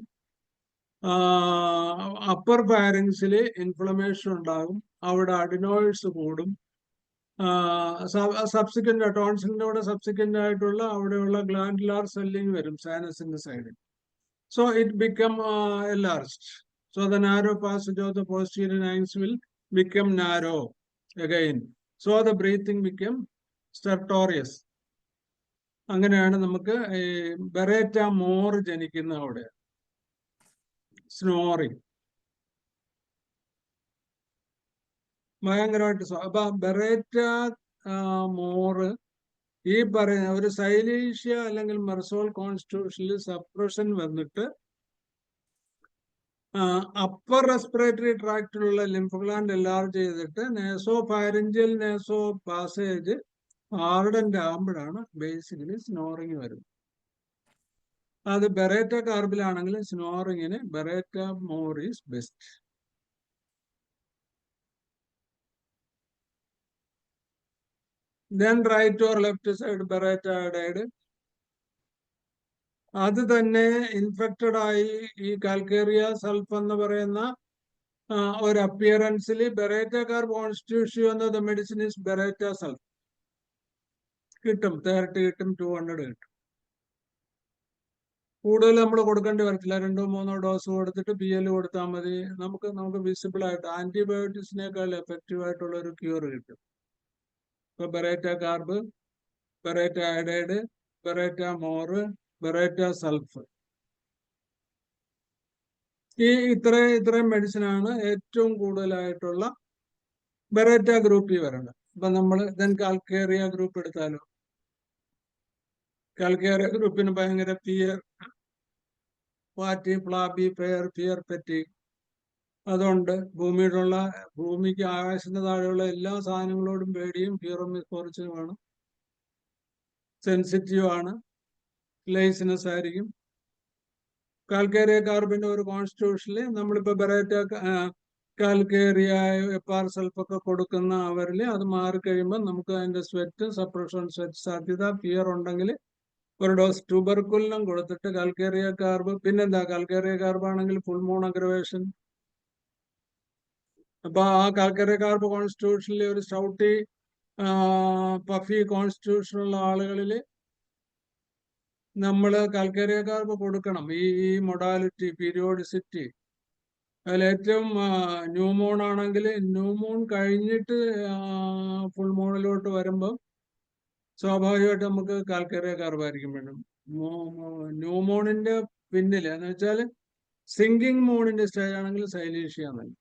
അപ്പർ ഫാരിങ്സിൽ ഇൻഫ്ലമേഷൻ ഉണ്ടാകും, അവിടെ അഡിനോയിഡ്സ് കൂടും, സബ്സിക്വന്റ് ടോൺസിലിന്റെ കൂടെ സബ്സിക്വന്റ് ആയിട്ടുള്ള അവിടെയുള്ള ഗ്ലാൻഡുലാർ സ്വെല്ലിംഗ് വരും സൈനസിന്റെ സൈഡിൽ. So it become enlarged. So the narrow passage of the posterior lines will become narrow again. So the breathing become stertorous. അങ്ങനെയാണ് നമുക്ക് ഈ ബെറേറ്റ മോർ ജനിക്കുന്ന അവിടെ. സ്നോറിങ് ഭയങ്കരമായിട്ട്. അപ്പൊ ബെറേറ്റ മോറ് ഈ പറയുന്ന ഒരു സൈലീഷ്യ അല്ലെങ്കിൽ മെർസോൾ കോൺസ്റ്റിറ്റ്യൂഷനിൽ സപ്രഷൻ വന്നിട്ട് അപ്പർ റെസ്പിറേറ്ററി ട്രാക്റ്റിലുള്ള ലിംഫ് ഗ്ലാൻഡ് എൻലാർജ് ചെയ്തിട്ട് nasopharyngeal nasal passage hardened ആകുമ്പോഴാണ് ബേസിക്കലി സ്നോറിങ് വരുന്നത്. അത് ബെറേറ്റ കാർബിലാണെങ്കിൽ സ്നോറിങ്ങിന് baryta mur is best. Then right or left side baryta iodide അത് തന്നെ ഇൻഫെക്റ്റഡ് ആയി ഈ കാൽക്കേറിയ സൾഫ് എന്ന് പറയുന്ന ഒരു അപ്പിയറൻസിൽ ബെറേറ്റ കാർബ് കോൺസ്റ്റിറ്റ്യൂഷൻ എന്നത് മെഡിസിൻ ഈസ് ബെറേറ്റ സൾഫ് കിട്ടും, 30 കിട്ടും, 200 കിട്ടും. കൂടുതൽ നമ്മൾ കൊടുക്കേണ്ടി വരത്തില്ല, 2-3 ഡോസ് കൊടുത്തിട്ട് PL കൊടുത്താൽ മതി. നമുക്ക് വിസിബിൾ ആയിട്ട് ആന്റിബയോട്ടിക്സിനേക്കാൾ എഫക്റ്റീവ് ആയിട്ടുള്ള ഒരു ക്യൂർ കിട്ടും. ഇപ്പൊ ബെറേറ്റ കാർബ്, ബെറേറ്റ അഡൈഡ്, ബെറേറ്റ മോറ്, ബെറേറ്റ സൾഫ്, ഈ ഇത്രയും മെഡിസിൻ ആണ് ഏറ്റവും കൂടുതലായിട്ടുള്ള ബെറേറ്റ ഗ്രൂപ്പിൽ വരുന്നത്. അപ്പൊ നമ്മൾ കാൽക്കേറിയ ഗ്രൂപ്പ് എടുത്താലോ, കാൽക്കേറിയ ഗ്രൂപ്പിന് ഭയങ്കര പിയർ, പാറ്റി, ഫ്ലാബി, ഫെയർ, പിയർ പെറ്റി. അതുകൊണ്ട് ഭൂമിക്ക് ആകാശത്തിന്റെ താഴെയുള്ള എല്ലാ സാധനങ്ങളോടും പേടിയും ഫിയറും മിസ്ഫോർച്യൂനുമാണ്, സെൻസിറ്റീവ് ആണ്, ലേസിനെസ് ആയിരിക്കും. കാൽക്കേറിയ കാർബിന്റെ ഒരു കോൺസ്റ്റിറ്റ്യൂഷനിൽ നമ്മളിപ്പോ ബെറേറ്റ കാൽക്കേറിയ എപ്പാർ സൾഫൊക്കെ കൊടുക്കുന്ന അവരിൽ അത് മാറിക്കഴിയുമ്പോൾ നമുക്ക് അതിന്റെ സ്വെറ്റ് സപ്രഷൻ, സ്വെറ്റ് സാധ്യത, ഫിയർ ഉണ്ടെങ്കിൽ ഒരു ഡോസ് ട്യൂബർക്കുലിനും കൊടുത്തിട്ട് കാൽക്കേറിയ കാർബ്. പിന്നെന്താ, കാൽക്കേറിയ കാർബ് ആണെങ്കിൽ ഫുൾ മൂൺ അഗ്രവേഷൻ. അപ്പൊ ആ കാൽക്കേറിയ കാർബ് കോൺസ്റ്റിറ്റ്യൂഷനിൽ ഒരു സ്റ്റൗട്ടി പഫി കോൺസ്റ്റിറ്റ്യൂഷനുള്ള ആളുകളിൽ നമ്മൾ കാൽക്കേറിയ കാർബ് കൊടുക്കണം. ഈ മൊഡാലിറ്റി, പീരിയോഡിസിറ്റി, അതിലേറ്റവും ന്യൂമോൺ ആണെങ്കിൽ ന്യൂമോൺ കഴിഞ്ഞിട്ട് ഫുൾ മൂണിലോട്ട് വരുമ്പോൾ സ്വാഭാവികമായിട്ട് നമുക്ക് കാൽക്കേറിയ കാർബായിരിക്കും വേണം. ന്യൂമോണിന്റെ പിന്നിൽ എന്ന് വെച്ചാൽ സിങ്കിങ് മൂണിന്റെ സ്റ്റേജ് ആണെങ്കിൽ സൈലീഷ്യ എന്നല്ല.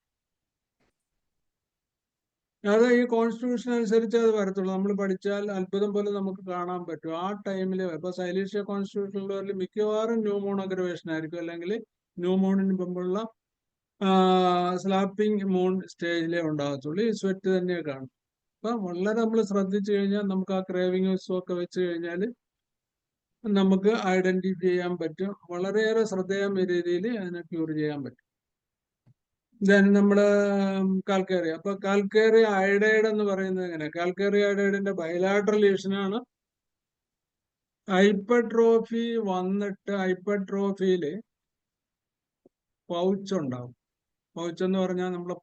അത് ഈ കോൺസ്റ്റിറ്റ്യൂഷൻ അനുസരിച്ച് അത് വരത്തുള്ളൂ. നമ്മൾ പഠിച്ചാൽ അത്ഭുതം പോലെ നമുക്ക് കാണാൻ പറ്റും ആ ടൈമിൽ. ഇപ്പൊ സൈലീഷ്യ കോൺസ്റ്റിറ്റ്യൂഷനുള്ളവരിൽ മിക്കവാറും ന്യൂമോൺ അഗ്രവേഷൻ ആയിരിക്കും, അല്ലെങ്കിൽ ന്യൂമോണിന് മുമ്പുള്ള സ്ലാപ്പിംഗ് മൂൺ സ്റ്റേജിലേ ഉണ്ടാകത്തുള്ളൂ. ഈ സ്വെറ്റ് തന്നെ കാണും. അപ്പൊ വളരെ നമ്മൾ ശ്രദ്ധിച്ചു കഴിഞ്ഞാൽ നമുക്ക് ആ ക്രേവിങ്സും ഒക്കെ വെച്ച് കഴിഞ്ഞാൽ നമുക്ക് ഐഡന്റിഫൈ ചെയ്യാൻ പറ്റും. വളരെയേറെ ശ്രദ്ധേയമായ രീതിയിൽ അതിനെ ക്യൂർ ചെയ്യാൻ പറ്റും. നമ്മള് കാൽക്കേറിയ, അപ്പൊ കാൽക്കേറിയ അയഡൈഡ് എന്ന് പറയുന്നത് എങ്ങനെ? കാൽക്കേറിയ അയഡൈഡിന്റെ ബൈലാട്രൽ ലീഷനാണ്. ഹൈപ്പർട്രോഫി വന്നിട്ട് ഹൈപ്പർട്രോഫിയില് പൗച്ച് ഉണ്ടാവും. പൗച്ച് എന്ന് പറഞ്ഞാൽ നമ്മളെ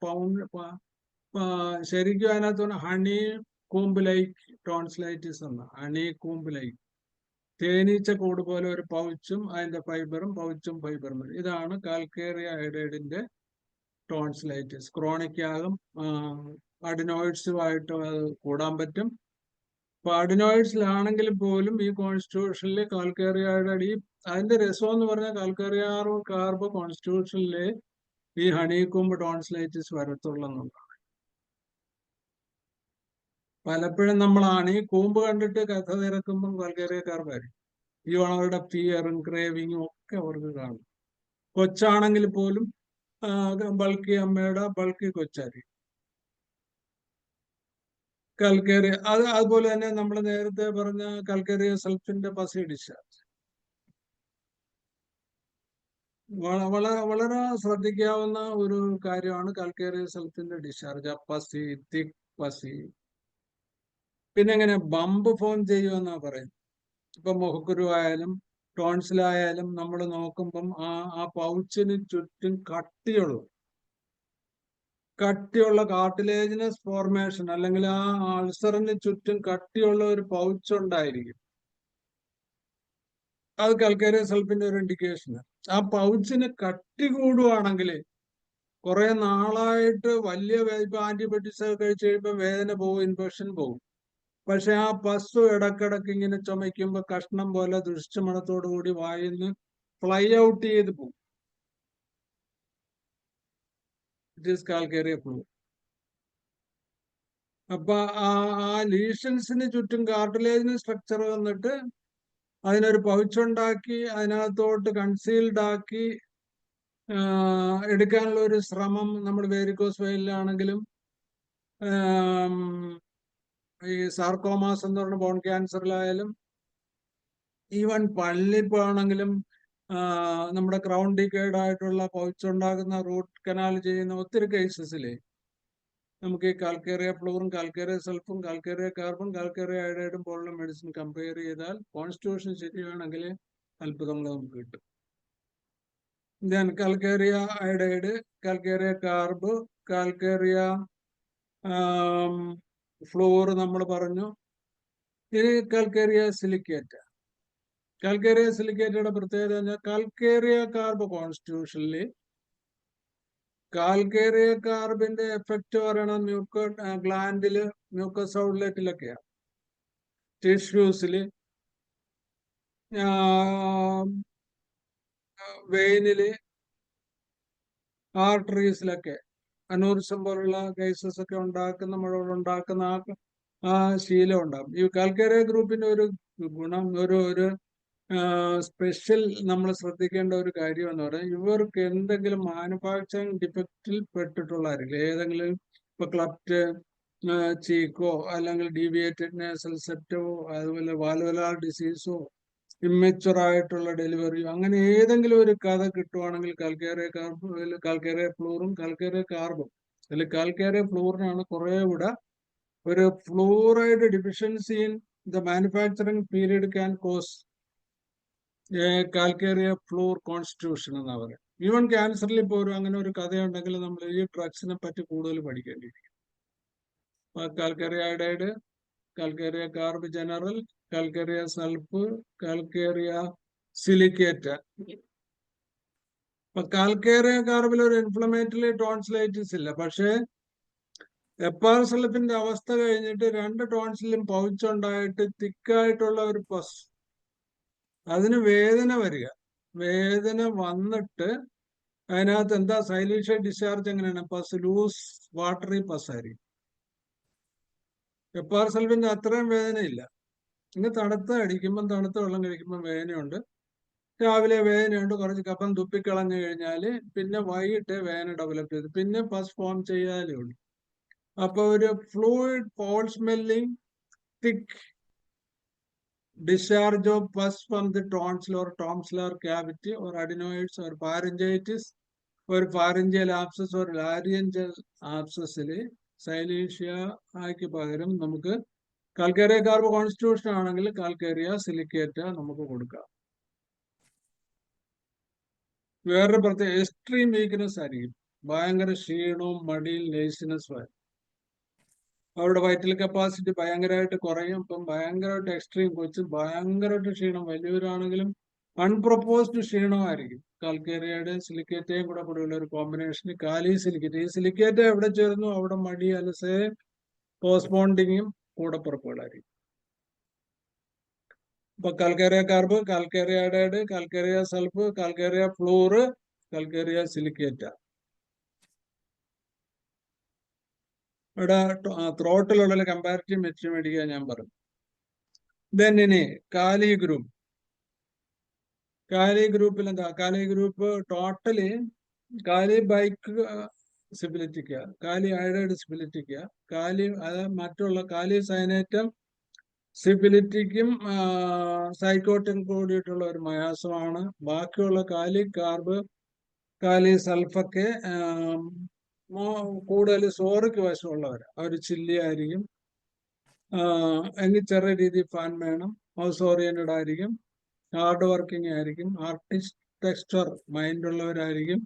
ശരിക്കും അതിനകത്ത് ഹണി കൂമ്പ് ലൈക്ക് ടോൺസിലൈറ്റിസ് എന്ന ഹണി കൂമ്പ് ലൈക്ക് തേനീച്ച കൂട് പോലെ ഒരു പൗച്ചും അതിന്റെ ഫൈബറും പൗച്ചും ഫൈബറും. ഇതാണ് കാൽക്കേറിയ അയഡൈഡിന്റെ ടോൺസിലൈറ്റിസ്. ക്രോണിക് ആകും, അഡിനോയിഡ്സുമായിട്ട് അത് കൂടാൻ പറ്റും. അപ്പൊ അഡിനോയിഡ്സിലാണെങ്കിൽ പോലും ഈ കോൺസ്റ്റിറ്റ്യൂഷനിൽ കാൽക്കേറിയ അയഡൈഡ്, അതിന്റെ രസം എന്ന് പറഞ്ഞാൽ കാൽക്കേറിയ കാർബ് കോൺസ്റ്റിറ്റ്യൂഷനിലെ ഈ ഹണികൂമ്പ് ടോൺസിലൈറ്റിസ് വരത്തുള്ളെന്നുള്ളതാണ്. പലപ്പോഴും നമ്മളാണ് ഈ കൂമ്പ് കണ്ടിട്ട് കഥ തിരക്കുമ്പം കാൽക്കേറിയ കാർബായിരിക്കും. ഈ അവരുടെ ഫിയറും ക്രേവിങ്ങും ഒക്കെ അവർക്ക് കാണും. കൊച്ചാണെങ്കിൽ പോലും ബൾക്കി അമ്മയുടെ ബൾക്കി കൊച്ചായിരിക്കും. കാൽക്കേറിയ അതുപോലെ തന്നെ നമ്മൾ നേരത്തെ പറഞ്ഞ കാൽക്കേറിയ സൾഫിന്റെ പസി ഡിസ്ചാർജ് വളരെ ശ്രദ്ധിക്കാവുന്ന ഒരു കാര്യമാണ് കാൽക്കേറിയ സൾഫിന്റെ ഡിസ്ചാർജ്. പസി, തിക് പസി, പിന്നെ എങ്ങനെ ബമ്പ് ഫോം ചെയ്യുമെന്നാ പറയുന്നത്. ഇപ്പൊ മുഖക്കുരു ആയാലും ടോൺസിലായാലും നമ്മൾ നോക്കുമ്പം ആ പൗച്ചിന് ചുറ്റും കട്ടിയുള്ള കാർട്ടിലേജിനസ് ഫോർമേഷൻ, അല്ലെങ്കിൽ ആ അൾസറിന് ചുറ്റും കട്ടിയുള്ള ഒരു പൗച്ച് ഉണ്ടായിരിക്കും. അത് കൽക്കേരിയ സൾഫിന്റെ ഒരു ഇൻഡിക്കേഷന്. ആ പൗച്ചിന് കട്ടി കൂടുവാണെങ്കിൽ കുറെ നാളായിട്ട് വലിയ ഇപ്പൊ ആന്റിബയോട്ടിക്സ് ഒക്കെ കഴിച്ച് കഴിയുമ്പോൾ വേദന പോകും, ഇൻഫെക്ഷൻ പോകും. പക്ഷെ ആ പസ്സു ഇടക്കിടക്ക് ഇങ്ങനെ ചുമയ്ക്കുമ്പോൾ കഷ്ണം പോലെ ദുഷ്മണത്തോടു കൂടി വായിന്ന് ഫ്ലൈ ഔട്ട് ചെയ്ത് പോകും. It is calcarea flu. അപ്പൊ ആ ലീഷൻസിന് ചുറ്റും കാർട്ടിലേജിന് സ്ട്രക്ചർ വന്നിട്ട് അതിനൊരു പൗച്ചുണ്ടാക്കി അതിനകത്തോട്ട് കൺസീൽഡ് ആക്കി എടുക്കാനുള്ള ഒരു ശ്രമം നമ്മൾ വേരിക്കോസ് വെയിനിലാണെങ്കിലും ഈ സാർക്കോമാസ് എന്ന് പറഞ്ഞ ബോൺ ക്യാൻസറിലായാലും ഈവൻ പള്ളിപ്പാണെങ്കിലും നമ്മുടെ ക്രൗൺ ഡിക്കേഡ് ആയിട്ടുള്ള പൗച്ചുണ്ടാകുന്ന റൂട്ട് കനാൽ ചെയ്യുന്ന ഒത്തിരി കേസസിലെ നമുക്ക് ഈ കാൽക്കേറിയ ഫ്ലൂറും കാൽക്കേറിയ സൾഫും കാൽക്കേറിയ കാർബൺ കാൽക്കേറിയ അയഡൈഡും പോലുള്ള മെഡിസിൻ കമ്പയർ ചെയ്താൽ കോൺസ്റ്റിറ്റ്യൂഷൻ ശരിയാണെങ്കിൽ അത്ഭുതങ്ങൾ നമുക്ക് കിട്ടും. ദെൻ കാൽക്കേറിയ അയഡൈഡ്, കാൽക്കേറിയ കാർബ്, കാൽക്കേറിയ ഫ്ലൂർ നമ്മൾ പറഞ്ഞു. ഇനി കാൽക്കേറിയ സിലിക്കേറ്റ. കാൽക്കേറിയ സിലിക്കേറ്റയുടെ പ്രത്യേകത പറഞ്ഞാൽ കാൽക്കേറിയ കാർബ് കോൺസ്റ്റിറ്റ്യൂഷനിൽ കാൽക്കേറിയ കാർബിന്റെ എഫക്റ്റ് പറയണത് ഗ്ലാൻഡില് മ്യൂക്കസ് ഔട്ട്ലെറ്റിലൊക്കെയാണ്. ടിഷ്യൂസില്, വെയിനില്, ആർട്ടറീസിലൊക്കെ അനൂറിസം പോലുള്ള കേസസ് ഒക്കെ ഉണ്ടാക്കുന്ന ആ ശീലം ഉണ്ടാകും. ഈ കാൽക്കേറിയ ഗ്രൂപ്പിന്റെ ഒരു ഗുണം, ഒരു സ്പെഷ്യൽ നമ്മൾ ശ്രദ്ധിക്കേണ്ട ഒരു കാര്യം എന്ന് പറയുന്നത്, ഇവർക്ക് എന്തെങ്കിലും മാനുഫാക്ചറിങ് ഡിഫക്റ്റിൽ പെട്ടിട്ടുള്ളതായിരിക്കും. ഏതെങ്കിലും ഇപ്പൊ ക്ലപ്റ്റ്, ചീക്കോ, അല്ലെങ്കിൽ ഡീവിയേറ്റഡ് നേസൽ സെപ്റ്റോ, അതുപോലെ വാൽവുലാർ ഡിസീസോ, ഇമ്മച്ചുവർ ആയിട്ടുള്ള ഡെലിവറിയോ, അങ്ങനെ ഏതെങ്കിലും ഒരു കഥ കിട്ടുവാണെങ്കിൽ കാൽക്കേറിയ ഫ്ലൂറും കാൽക്കേറിയ കാർബും, അതിൽ കാൽക്കേറിയ ഫ്ലൂറിനാണ് കുറെ കൂടെ ഒരു fluoride deficiency in the manufacturing period can cause calcarea fluor constitution എന്നാ പറയുക. ഈവൻ ക്യാൻസറിൽ പോലും അങ്ങനെ ഒരു കഥയുണ്ടെങ്കിൽ നമ്മൾ ഈ ഡ്രഗ്സിനെ പറ്റി കൂടുതൽ പഠിക്കേണ്ടിയിരിക്കും. കാൽക്കേറിയ അയഡൈഡ്, കാൽക്കേറിയ കാർബ് ജനറൽ, കാൽക്കേറിയ സൾഫ്, കാൽക്കേറിയ സിലിക്കേറ്റ. ഇപ്പൊ കാൽക്കേറിയ കാർബിൽ ഒരു ഇൻഫ്ലമേറ്ററി ടോൺസിലൈറ്റിസ് ഇല്ല. പക്ഷേ എപ്പാർ സൾഫിന്റെ അവസ്ഥ കഴിഞ്ഞിട്ട് 2 ടോൺസിലും പൗച്ചുണ്ടായിട്ട് തിക്കായിട്ടുള്ള ഒരു പസ്, അതിന് വേദന വരിക. വേദന വന്നിട്ട് അതിനകത്ത് എന്താ സൈലീഷ്യ ഡിസ്ചാർജ് എങ്ങനെയാണ്? പസ് ലൂസ് വാട്ടറി പസ് ആയിരിക്കും. എപ്പാർ സൾഫിന്റെ അത്രയും വേദനയില്ല. ഇന്ന് തണുത്ത അടിക്കുമ്പം, തണുത്ത വെള്ളം കഴിക്കുമ്പോൾ വേദനയുണ്ട്, രാവിലെ വേദനയുണ്ട്, കുറച്ച് കഫം തുപ്പിക്കളഞ്ഞു കഴിഞ്ഞാൽ പിന്നെ വൈകിട്ട് വേദന ഡെവലപ്പ് ചെയ്തു, പിന്നെ പസ് ഫോം ചെയ്യാലേ ഉള്ളൂ. അപ്പൊ ഒരു fluid foul smelling thick discharge of pus from the tonsil or tonsillar cavity or adenoids or pharyngitis or pharyngeal abscess or laryngeal abscessല് സൈലീഷ്യ ആക്കി പകരം നമുക്ക് കാൽക്കേറിയ കാർബ് കോൺസ്റ്റിറ്റ്യൂഷൻ ആണെങ്കിൽ കാൽക്കേറിയ സിലിക്കേറ്റ നമുക്ക് കൊടുക്കാം. വേറൊരു പ്രത്യേക എക്സ്ട്രീം വീക്ക്നെസ് ആയിരിക്കും, ഭയങ്കര ക്ഷീണവും മടിയിൽ ലേസിനെസ്സും ആയിരിക്കും. അവരുടെ വൈറ്റൽ കപ്പാസിറ്റി ഭയങ്കരമായിട്ട് കുറയും. ഇപ്പം ഭയങ്കരമായിട്ട് എക്സ്ട്രീം, കൊച്ചും ഭയങ്കരമായിട്ട് ക്ഷീണം, വലിയവരാണെങ്കിലും അൺപ്രപ്പോസ്ഡ് ക്ഷീണമായിരിക്കും. കാൽക്കേറിയയുടെ സിലിക്കേറ്റയും കൂടെയുള്ള ഒരു കോമ്പിനേഷൻ കാലി സിലിക്കേറ്റ്. ഈ സിലിക്കേറ്റ എവിടെ ചേർന്നു അവിടെ മടി, അലസേ, പോസ്റ്റ്പോണ്ടിങ്ങും കൂടപ്പുറപ്പുകളായിരിക്കും. ഇപ്പൊ കാൽക്കേറിയ കാർബ്, കാൽക്കേറിയ അയഡൈഡ്, കാൽക്കേറിയ സൾഫ്, കാൽക്കേറിയ ഫ്ലൂറ്, കാൽക്കേറിയ സിലിക്കേറ്റ. ഇവിടെ ത്രോട്ടിലുള്ള കമ്പാരിറ്റീവ് മെറ്റീരിയൽ മേടിക്കാൻ ഞാൻ പറഞ്ഞു. ദെൻ ഇനി കാലി ഗ്രൂപ്പ്. കാലി ഗ്രൂപ്പിൽ എന്താ? കാലി ഗ്രൂപ്പ് ടോട്ടലി കാലി ബൈക്ക് സിബിലിറ്റിക്ക, കാലി അയഡൈഡ് സിബിലിറ്റിക്ക, കാലി മറ്റുള്ള കാലി സൈനേറ്റം സിബിലിറ്റിക്കും സൈക്കോട്ടിനും കൂടിയിട്ടുള്ള ഒരു മയാസമാണ്. ബാക്കിയുള്ള കാലി കാർബ്, കാലി സൾഫൊക്കെ കൂടുതൽ സോറിക്ക് വശമുള്ളവർ, അവർ ചില്ലി ആയിരിക്കും. എങ്കിൽ ചെറിയ രീതിയിൽ ഫാൻ വേണം. ഹൗസ് ഓറിയന്റഡ് ആയിരിക്കും, ഹാർഡ് വർക്കിംഗ് ആയിരിക്കും, ടെക്സ്ചർ മൈൻഡ് ഉള്ളവരായിരിക്കും,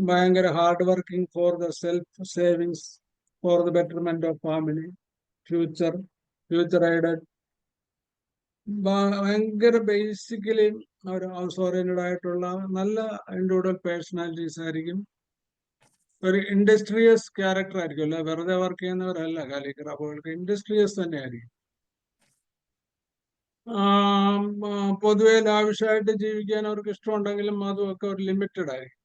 ഭയങ്കര hard working for the self savings, for the betterment of family, future eyed, ഭയങ്കര ബേസിക്കലി ഒരു ഹൗസ് ഓറിയന്റഡ് ആയിട്ടുള്ള നല്ല ഇൻഡിവിജ്വൽ പേഴ്സണാലിറ്റീസ് ആയിരിക്കും. ഒരു ഇൻഡസ്ട്രിയസ് ക്യാരക്ടർ ആയിരിക്കും. അല്ല വെറുതെ വർക്ക് ചെയ്യുന്നവരല്ല കാലിഗ്രാഫ്. അവർക്ക് ഇൻഡസ്ട്രിയസ് തന്നെ ആയിരിക്കും. പൊതുവെ ലാവിഷായിട്ട് ജീവിക്കാൻ അവർക്ക് ഇഷ്ടമുണ്ടെങ്കിലും അതുമൊക്കെ ഒരു ലിമിറ്റഡ് ആയിരിക്കും.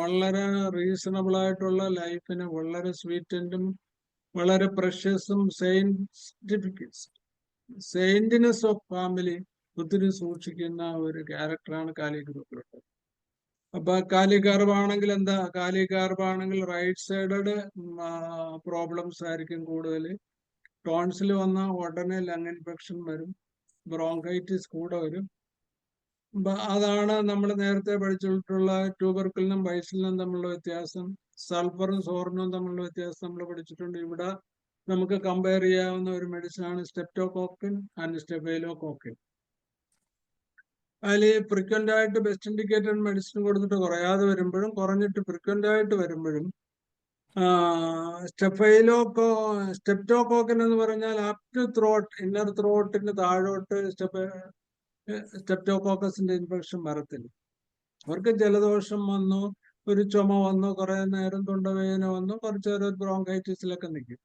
വളരെ റീസണബിൾ ആയിട്ടുള്ള ലൈഫിന് വളരെ സ്വീറ്റൻറ്റും വളരെ പ്രഷ്യസും സെയിന്റിനെസ് ഓഫ് ഫാമിലി ഒത്തിരി സൂക്ഷിക്കുന്ന ഒരു ക്യാരക്ടറാണ് കാലിഗ്രാഫിലുള്ളത്. അപ്പൊ കാലിഗർഭാണെങ്കിൽ എന്താ? കാലിഗർഭാണെങ്കിൽ റൈറ്റ് സൈഡഡ് പ്രോബ്ലംസ് ആയിരിക്കും കൂടുതൽ. ടോൺസിൽ വന്ന ഉടനെ ലങ് ഇൻഫെക്ഷൻ വരും, ബ്രോങ്കൈറ്റിസ് കൂടെ വരും. അതാണ് നമ്മൾ നേരത്തെ പഠിച്ചിട്ടുള്ള ട്യൂബർക്കിളിനും ബൈസിലിനും തമ്മിലുള്ള വ്യത്യാസം. സൾഫറും സോറിനും തമ്മിലുള്ള വ്യത്യാസം നമ്മൾ പഠിച്ചിട്ടുണ്ട്. ഇവിടെ നമുക്ക് കമ്പയർ ചെയ്യാവുന്ന ഒരു മെഡിസിൻ ആണ് സ്ട്രെപ്റ്റോകോക്കിൻ ആൻഡ് സ്റ്റെഫൈലോകോക്കിൻ. അതിൽ ഫ്രീക്വന്റ് ആയിട്ട് ബെസ്റ്റ് ഇൻഡിക്കേറ്റഡ് മെഡിസിൻ കൊടുത്തിട്ട് കുറയാതെ വരുമ്പോഴും കുറഞ്ഞിട്ട് ഫ്രീക്വന്റ് ആയിട്ട് വരുമ്പോഴും സ്ട്രെപ്റ്റോകോക്കിൻ എന്ന് പറഞ്ഞാൽ അപ് ടു ത്രോട്ട്, ഇന്നർ ത്രോട്ടിന് താഴോട്ട് സ്ട്രെപ്റ്റോകോക്കസിന്റെ ഇൻഫെക്ഷൻ വരത്തില്ല. അവർക്ക് ജലദോഷം വന്നു, ഒരു ചുമ വന്നു, കുറെ നേരം തൊണ്ടവേദന വന്നു, കുറച്ചു നേരം ബ്രോങ്കൈറ്റിസിലൊക്കെ നിൽക്കും.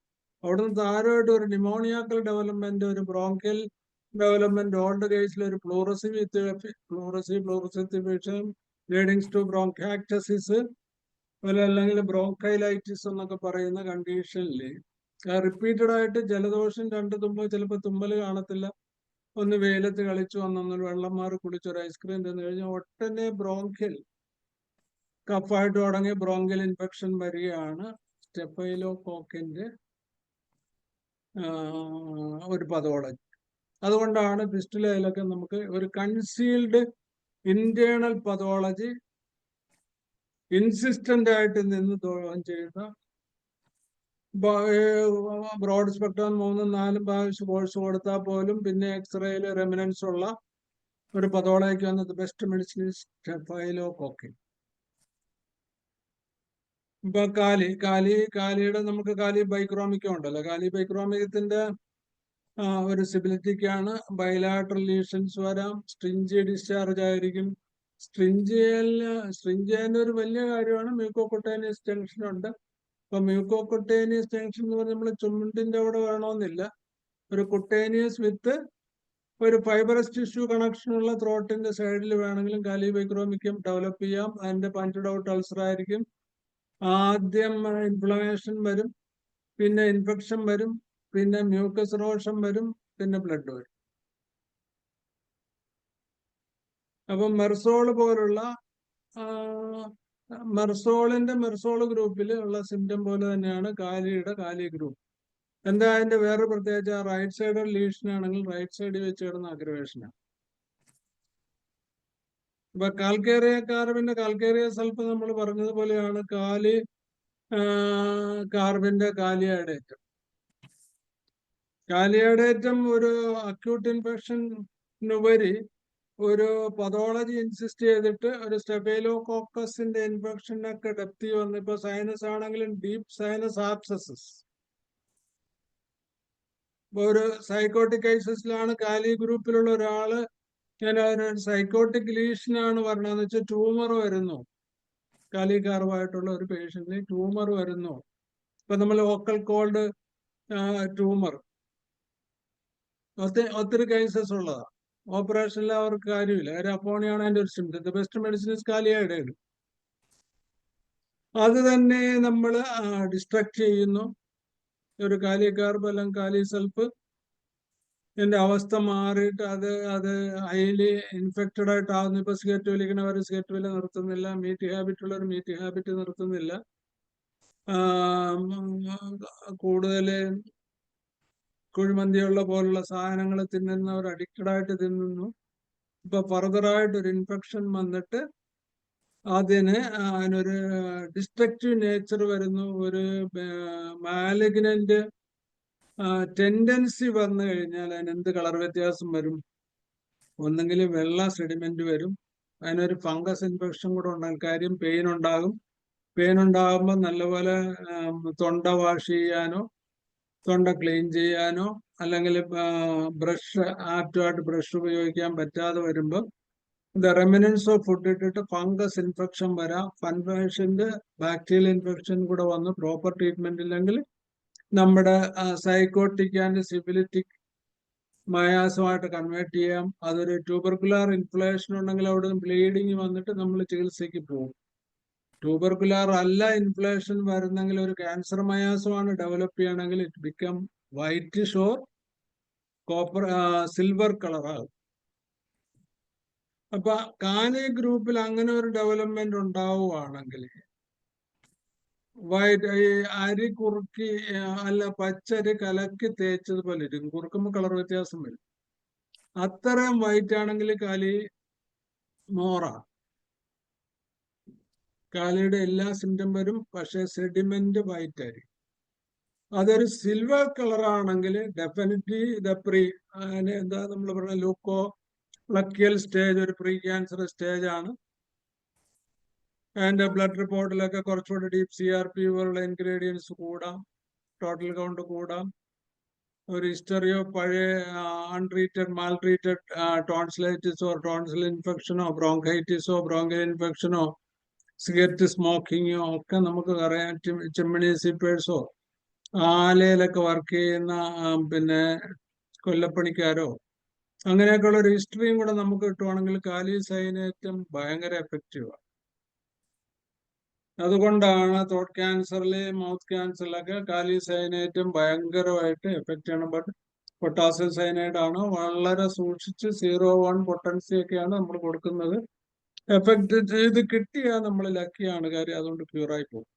അവിടുന്ന് താഴോട്ട് ഒരു ന്യൂമോണിയാക്കൽ ഡെവലപ്മെന്റ്, ഒരു ബ്രോങ്കൽ ഡെവലപ്മെന്റ്, ഓൾഡ് കേസിൽ ഒരു പ്ലൂറസിഫിഷൻ ലീഡിങ്സ് ടു ബ്രോങ്കാക്ടസിസ് അല്ലെങ്കിൽ ബ്രോങ്കൈലൈറ്റിസ് എന്നൊക്കെ പറയുന്ന കണ്ടീഷനിൽ റിപ്പീറ്റഡ് ആയിട്ട് ജലദോഷം, രണ്ട് തുമ്പൽ, ചിലപ്പോൾ തുമ്മൽ കാണത്തില്ല, ഒന്ന് വെയിലത്ത് കളിച്ചു വന്നൊന്നൊരു വെള്ളം മാറി കുടിച്ചൊരു ഐസ്ക്രീം തിന്നു കഴിഞ്ഞാൽ ഒട്ടനെ ബ്രോങ്കൽ കഫായിട്ട് തുടങ്ങി ബ്രോങ്കൽ ഇൻഫെക്ഷൻ വരികയാണ് സ്റ്റെഫൈലോകോക്കിന്റെ ഒരു പതോളജി. അതുകൊണ്ടാണ് ഫിസ്റ്റുലയിലൊക്കെ നമുക്ക് ഒരു കൺസീൽഡ് ഇന്റേണൽ പതോളജി ഇൻസിസ്റ്റന്റ് ആയിട്ട് നിന്ന് ചെയ്യുന്ന ബ്രോഡ് സ്പെക്ട്രം 3-4 പ്രാവശ്യം കോഴ്സ് കൊടുത്താൽ പോലും പിന്നെ എക്സ്റേയിൽ റെമിനൻസ് ഉള്ള ഒരു പതോളജിക്ക് വന്നത് ബെസ്റ്റ് മെഡിസിൻ സ്റ്റെഫൈലോകോക്കിൻ. ഇപ്പൊ കാലിയുടെ നമുക്ക് കാലി ബൈക്രോമിക്കം ഉണ്ടല്ലോ. കാലി ബൈക്രോമിക്കത്തിന്റെ ഒരു സിബിലിറ്റിക്കാണ് ബൈലാട്രൽ ലീഷൻസ് വരാം, സ്ട്രിഞ്ചി ഡിസ്ചാർജ് ആയിരിക്കും. സ്ട്രിഞ്ചിയന്റെ ഒരു വലിയ കാര്യമാണ് മ്യൂക്കോകുട്ടേനിയസ് ജംഗ്ഷൻ ഉണ്ട്. അപ്പൊ മ്യൂക്കോകുട്ടേനിയസ് ജംഗ്ഷൻ എന്ന് പറഞ്ഞാൽ നമ്മൾ ചുണ്ടിന്റെ അവിടെ വേണമെന്നില്ല, ഒരു കുട്ടേനിയസ് വിത്ത് ഒരു ഫൈബറസ് ടിഷ്യൂ കണക്ഷൻ ഉള്ള ത്രോട്ടിന്റെ സൈഡിൽ വേണമെങ്കിലും കാലി ബൈക്രോമിക്കം ഡെവലപ്പ് ചെയ്യാം. അതിന്റെ പഞ്ച്ഡ് ഔട്ട് അൾസർ ആയിരിക്കും. ആദ്യം ഇൻഫ്ലമേഷൻ വരും, പിന്നെ ഇൻഫെക്ഷൻ വരും, പിന്നെ മ്യൂക്കസ് റോഷൻ വരും, പിന്നെ ബ്ലഡ് വരും. അപ്പം മെർസോള് പോലുള്ള മെർസോൾ ഗ്രൂപ്പിൽ ഉള്ള സിംറ്റം പോലെ തന്നെയാണ് കാലിയുടെ കാലി ഗ്രൂപ്പ്. എന്താ അതിന്റെ വേറെ പ്രത്യേകിച്ച് റൈറ്റ് സൈഡ് ലീഷൻ ആണെങ്കിൽ റൈറ്റ് സൈഡിൽ വെച്ച് കിടന്ന അഗ്രവേഷനാണ്. ഇപ്പൊ കാൽക്കേറിയ സൾഫ് നമ്മൾ പറഞ്ഞതുപോലെയാണ് കാർബിന്റെ കാലിയഡേറ്റം ഒരു അക്യൂട്ട് ഇൻഫെക്ഷനുപരി ഒരു പതോളജി ഇൻസിസ്റ്റ് ചെയ്തിട്ട് ഒരു സ്റ്റെഫൈലോകോക്കസിന്റെ ഇൻഫെക്ഷനൊക്കെ ഡെപ്തി വന്ന് ഇപ്പൊ സൈനസ് ആണെങ്കിലും ഡീപ് സൈനസ് ആബ്സസസ്. ഇപ്പൊ ഒരു സൈക്കോട്ടിക് കേസസിലാണ് കാലി ഗ്രൂപ്പിലുള്ള ഒരാള് ഇങ്ങനെ ഒരു സൈക്കോട്ടിക് ലീഷനാണ് പറഞ്ഞതെന്ന് വെച്ചാൽ ട്യൂമർ വരുന്നു, കാലിഗർഭായിട്ടുള്ള ഒരു പേഷ്യന്റിന് ട്യൂമർ വരുന്നു. ഇപ്പൊ നമ്മൾ വോക്കൽ കോൾഡ് ട്യൂമർ ഒത്തിരി കേസസ് ഉള്ളതാണ്. ഓപ്പറേഷനിൽ അവർക്ക് കാര്യമില്ല, കാര്യം അപ്പോണിയാണ് അതിന്റെ ഒരു symptom. The best medicine is kali iodide. അത് തന്നെ നമ്മൾ ഡിസ്ട്രക്ട് ചെയ്യുന്നു. ഒരു കാലിഗർഭ് അല്ലെങ്കിൽ കാലി സൾഫ് ഇതിന്റെ അവസ്ഥ മാറിയിട്ട് അത് ഹൈലി ഇൻഫെക്റ്റഡ് ആയിട്ടാകുന്നു. ഇപ്പൊ സിഗരറ്റ് വലിക്കുന്നവർ സിഗരറ്റ് വലി നിർത്തുന്നില്ല, മീറ്റ് ഹാബിറ്റ് ഉള്ളവർ മീറ്റ് ഹാബിറ്റ് നിർത്തുന്നില്ല, കൂടുതൽ കുഴിമന്തിയുള്ള പോലുള്ള സാധനങ്ങൾ തിന്നുന്നവർ അഡിക്റ്റഡ് ആയിട്ട് തിന്നുന്നു. ഇപ്പൊ ഫർദറായിട്ട് ഒരു ഇൻഫെക്ഷൻ വന്നിട്ട് അതിനൊരു ഡിസ്ട്രക്റ്റീവ് നേച്ചർ വരുന്നു, ഒരു മാലിഗ്നന്റ് ടെൻഡൻസി വന്നു കഴിഞ്ഞാൽ അതിന് എന്ത് കളർ വ്യത്യാസം വരും? ഒന്നെങ്കിൽ വെള്ള സെഡിമെന്റ് വരും, അതിനൊരു ഫംഗസ് ഇൻഫെക്ഷൻ കൂടെ ഉണ്ടാകും. കാര്യം പെയിൻ ഉണ്ടാകും. പെയിൻ ഉണ്ടാകുമ്പോൾ നല്ലപോലെ തൊണ്ട വാഷ് ചെയ്യാനോ തൊണ്ട ക്ലീൻ ചെയ്യാനോ അല്ലെങ്കിൽ ബ്രഷ് ആപ്റ്റുമായിട്ട് ബ്രഷ് ഉപയോഗിക്കാൻ പറ്റാതെ വരുമ്പോൾ ദ റെമിനൻസ് ഓഫ് ഫുഡ് ഇട്ടിട്ട് ഫംഗസ് ഇൻഫെക്ഷൻ വരാം. ഫൻഫേഷന്റെ ബാക്ടീരിയൽ ഇൻഫെക്ഷൻ കൂടെ വന്ന് പ്രോപ്പർ ട്രീറ്റ്മെന്റ് ഇല്ലെങ്കിൽ നമ്മുടെ സൈക്കോട്ടിക് ആൻഡ് സിഫിലിറ്റിക് മയാസമായിട്ട് കൺവേർട്ട് ചെയ്യാം. അതൊരു ട്യൂബർക്കുലാർ ഇൻഫ്ലേഷൻ ഉണ്ടെങ്കിൽ അവിടെ ബ്ലീഡിങ് വന്നിട്ട് നമ്മൾ ചികിത്സയ്ക്ക് പോകും. ട്യൂബർക്കുലാർ അല്ല ഇൻഫ്ലേഷൻ വരുന്നെങ്കിൽ ഒരു ക്യാൻസർ മയാസമാണ് ഡെവലപ്പ് ചെയ്യണമെങ്കിൽ it become whitish or copper silver കളറാകും. അപ്പൊ കാലി ഗ്രൂപ്പിൽ അങ്ങനെ ഒരു ഡെവലപ്മെന്റ് ഉണ്ടാവുകയാണെങ്കിൽ ഈ അരി കുറുക്കി അല്ല പച്ചരി കലക്കി തേച്ചതുപോലെ ഇരിക്കും. കുറുക്കുമ്പോൾ കളർ വ്യത്യാസം വരും. അത്രയും വൈറ്റ് ആണെങ്കിൽ കാലി മോറാണ്. കാലിയുടെ എല്ലാ സിംറ്റം വരും, പക്ഷെ സെഡിമെന്റ് വൈറ്റ് ആയിരിക്കും. അതൊരു സിൽവർ കളർ ആണെങ്കിൽ ഡെഫിനറ്റ്ലി എന്താ നമ്മൾ പറഞ്ഞ ലൂക്കോ പ്ലക്കിയൽ സ്റ്റേജ്, ഒരു പ്രീ ക്യാൻസർ സ്റ്റേജ് ആണ്. അതിന്റെ ബ്ലഡ് റിപ്പോർട്ടിലൊക്കെ കുറച്ചുകൂടി ഡീപ് CRP പോലുള്ള ഇൻഗ്രീഡിയൻസ് കൂടാം, ടോട്ടൽ കൗണ്ട് കൂടാം. ഒരു ഹിസ്റ്ററിയോ പഴയ അൺട്രീറ്റഡ് മാൽട്രീറ്റഡ് ടോൺസിലൈറ്റിസോ ടോൺസിൽ ഇൻഫെക്ഷനോ ബ്രോങ്കൈറ്റിസോ ബ്രോങ്കൽ ഇൻഫെക്ഷനോ സിഗരറ്റ് സ്മോക്കിങ്ങോ ഒക്കെ നമുക്ക് അറിയാം. ചിമ്മിണി സീപ്പേഴ്സോ ആലയിലൊക്കെ വർക്ക് ചെയ്യുന്ന പിന്നെ കൊല്ലപ്പണിക്കാരോ അങ്ങനെയൊക്കെയുള്ള ഒരു ഹിസ്റ്ററിയും കൂടെ നമുക്ക് കിട്ടുവാണെങ്കിൽ കാലിസൈനേറ്റം ഭയങ്കര എഫക്റ്റീവാണ്. അതുകൊണ്ടാണ് ത്രോട്ട് ക്യാൻസറിലെ മൗത്ത് ക്യാൻസറിലൊക്കെ കാലിസൈനേറ്റം ഭയങ്കരമായിട്ട് എഫക്റ്റ് ചെയ്യണം. ബട്ട് പൊട്ടാസ്യം സൈനൈഡ് ആണ് വളരെ സൂക്ഷിച്ച് 0.1 പൊട്ടൻസി ഒക്കെയാണ് നമ്മൾ കൊടുക്കുന്നത്. എഫക്ട് ചെയ്ത് കിട്ടിയാൽ നമ്മൾ ലക്കിയാണ്. കാര്യം അതുകൊണ്ട് ക്യൂറായി പോകും.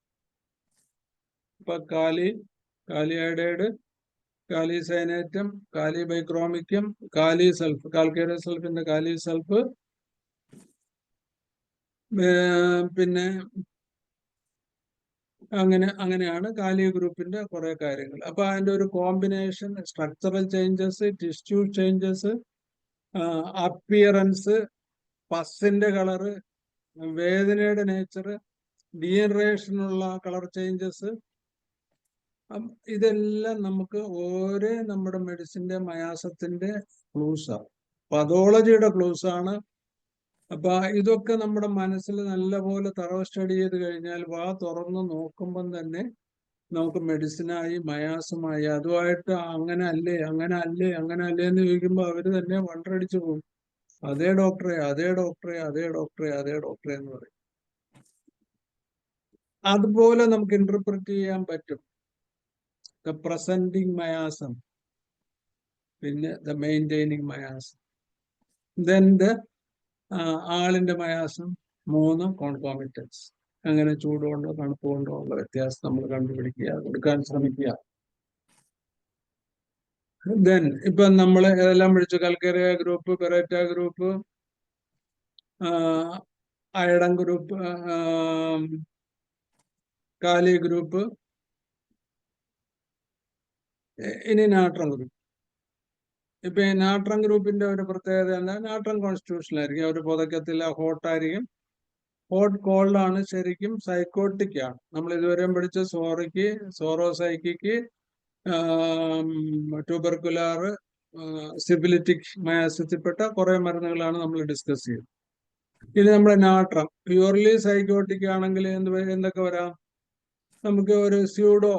ഇപ്പൊ കാലിയൈഡൈഡ്, കാലിസൈനേറ്റം, കാലി ബൈക്രോമിക്കം, കാലി സൾഫ്, കാൽക്കേരിയസ് സൾഫിന്റെ കാലി സൾഫ്, പിന്നെ അങ്ങനെയാണ് കാലി ഗ്രൂപ്പിന്റെ കുറെ കാര്യങ്ങൾ. അപ്പൊ അതിന്റെ ഒരു combination structural changes, tissue changes, appearance, പസ്സിന്റെ കളറ്, വേദനയുടെ നേച്ചർ, ഡീജനറേഷനുള്ള കളർ ചേഞ്ചസ്, ഇതെല്ലാം നമുക്ക് ഓരോ നമ്മുടെ മെഡിസിന്റെ മയാസത്തിന്റെ ക്ലൂസാണ്, പതോളജിയുടെ ക്ലൂസ് ആണ്. അപ്പൊ ഇതൊക്കെ നമ്മുടെ മനസ്സിൽ നല്ലപോലെ തറവ് സ്റ്റഡി ചെയ്ത് കഴിഞ്ഞാൽ വാ തുറന്ന് നോക്കുമ്പം തന്നെ നമുക്ക് മെഡിസിനായി മയാസമായി. അതുമായിട്ട് അങ്ങനെ അല്ലേ എന്ന് ചോദിക്കുമ്പോൾ അവര് തന്നെ വണ്ടടിച്ചു പോകും. അതേ ഡോക്ടറെ എന്ന് പറയും. അതുപോലെ നമുക്ക് ഇന്റർപ്രറ്റ് ചെയ്യാൻ പറ്റും. ദ പ്രസന്റിങ് മയാസം, പിന്നെ ദ മെയിൻറ്റെയിനിങ് മയാസം, ദെൻ ദ ആളിന്റെ മയാസം, 3 കോൺകോമിറ്റൻസ്. അങ്ങനെ ചൂട് കൊണ്ടോ തണുപ്പ് കൊണ്ടോ ഉള്ള വ്യത്യാസം നമ്മൾ കണ്ടുപിടിക്കുക, കൊടുക്കാൻ ശ്രമിക്കുക. ദെൻ ഇപ്പൊ നമ്മൾ ഏതെല്ലാം വിളിച്ചു? കൽക്കേറിയ ഗ്രൂപ്പ്, പെറേറ്റ ഗ്രൂപ്പ്, അയഡൻ ഗ്രൂപ്പ്, കാലി ഗ്രൂപ്പ്, ഇനി നാട്രം ഗ്രൂപ്പ്. ഇപ്പൊ ഈ നാട്രം ഗ്രൂപ്പിന്റെ ഒരു പ്രത്യേകത എന്താ? നാട്രം കോൺസ്റ്റിറ്റ്യൂഷൻ ആയിരിക്കും. അവർ പുതക്കത്തില്ല, ഹോട്ടായിരിക്കും. ഹോട്ട് കോൾഡ് ആണ്, ശരിക്കും സൈക്കോട്ടിക് ആണ്. നമ്മൾ ഇതുവരെയും പഠിച്ച സോറോസൈക്കിക്ക്, ട്യൂബർക്കുലാർ, സിഫിലിറ്റിക് മയാസത്തിൽപ്പെട്ട കുറെ മരുന്നുകളാണ് നമ്മൾ ഡിസ്കസ് ചെയ്തത്. ഇനി നമ്മുടെ നാട്രം പ്യൂർലി സൈക്കോട്ടിക് ആണെങ്കിൽ എന്തൊക്കെ വരാം? നമുക്ക് ഒരു സ്യൂഡോ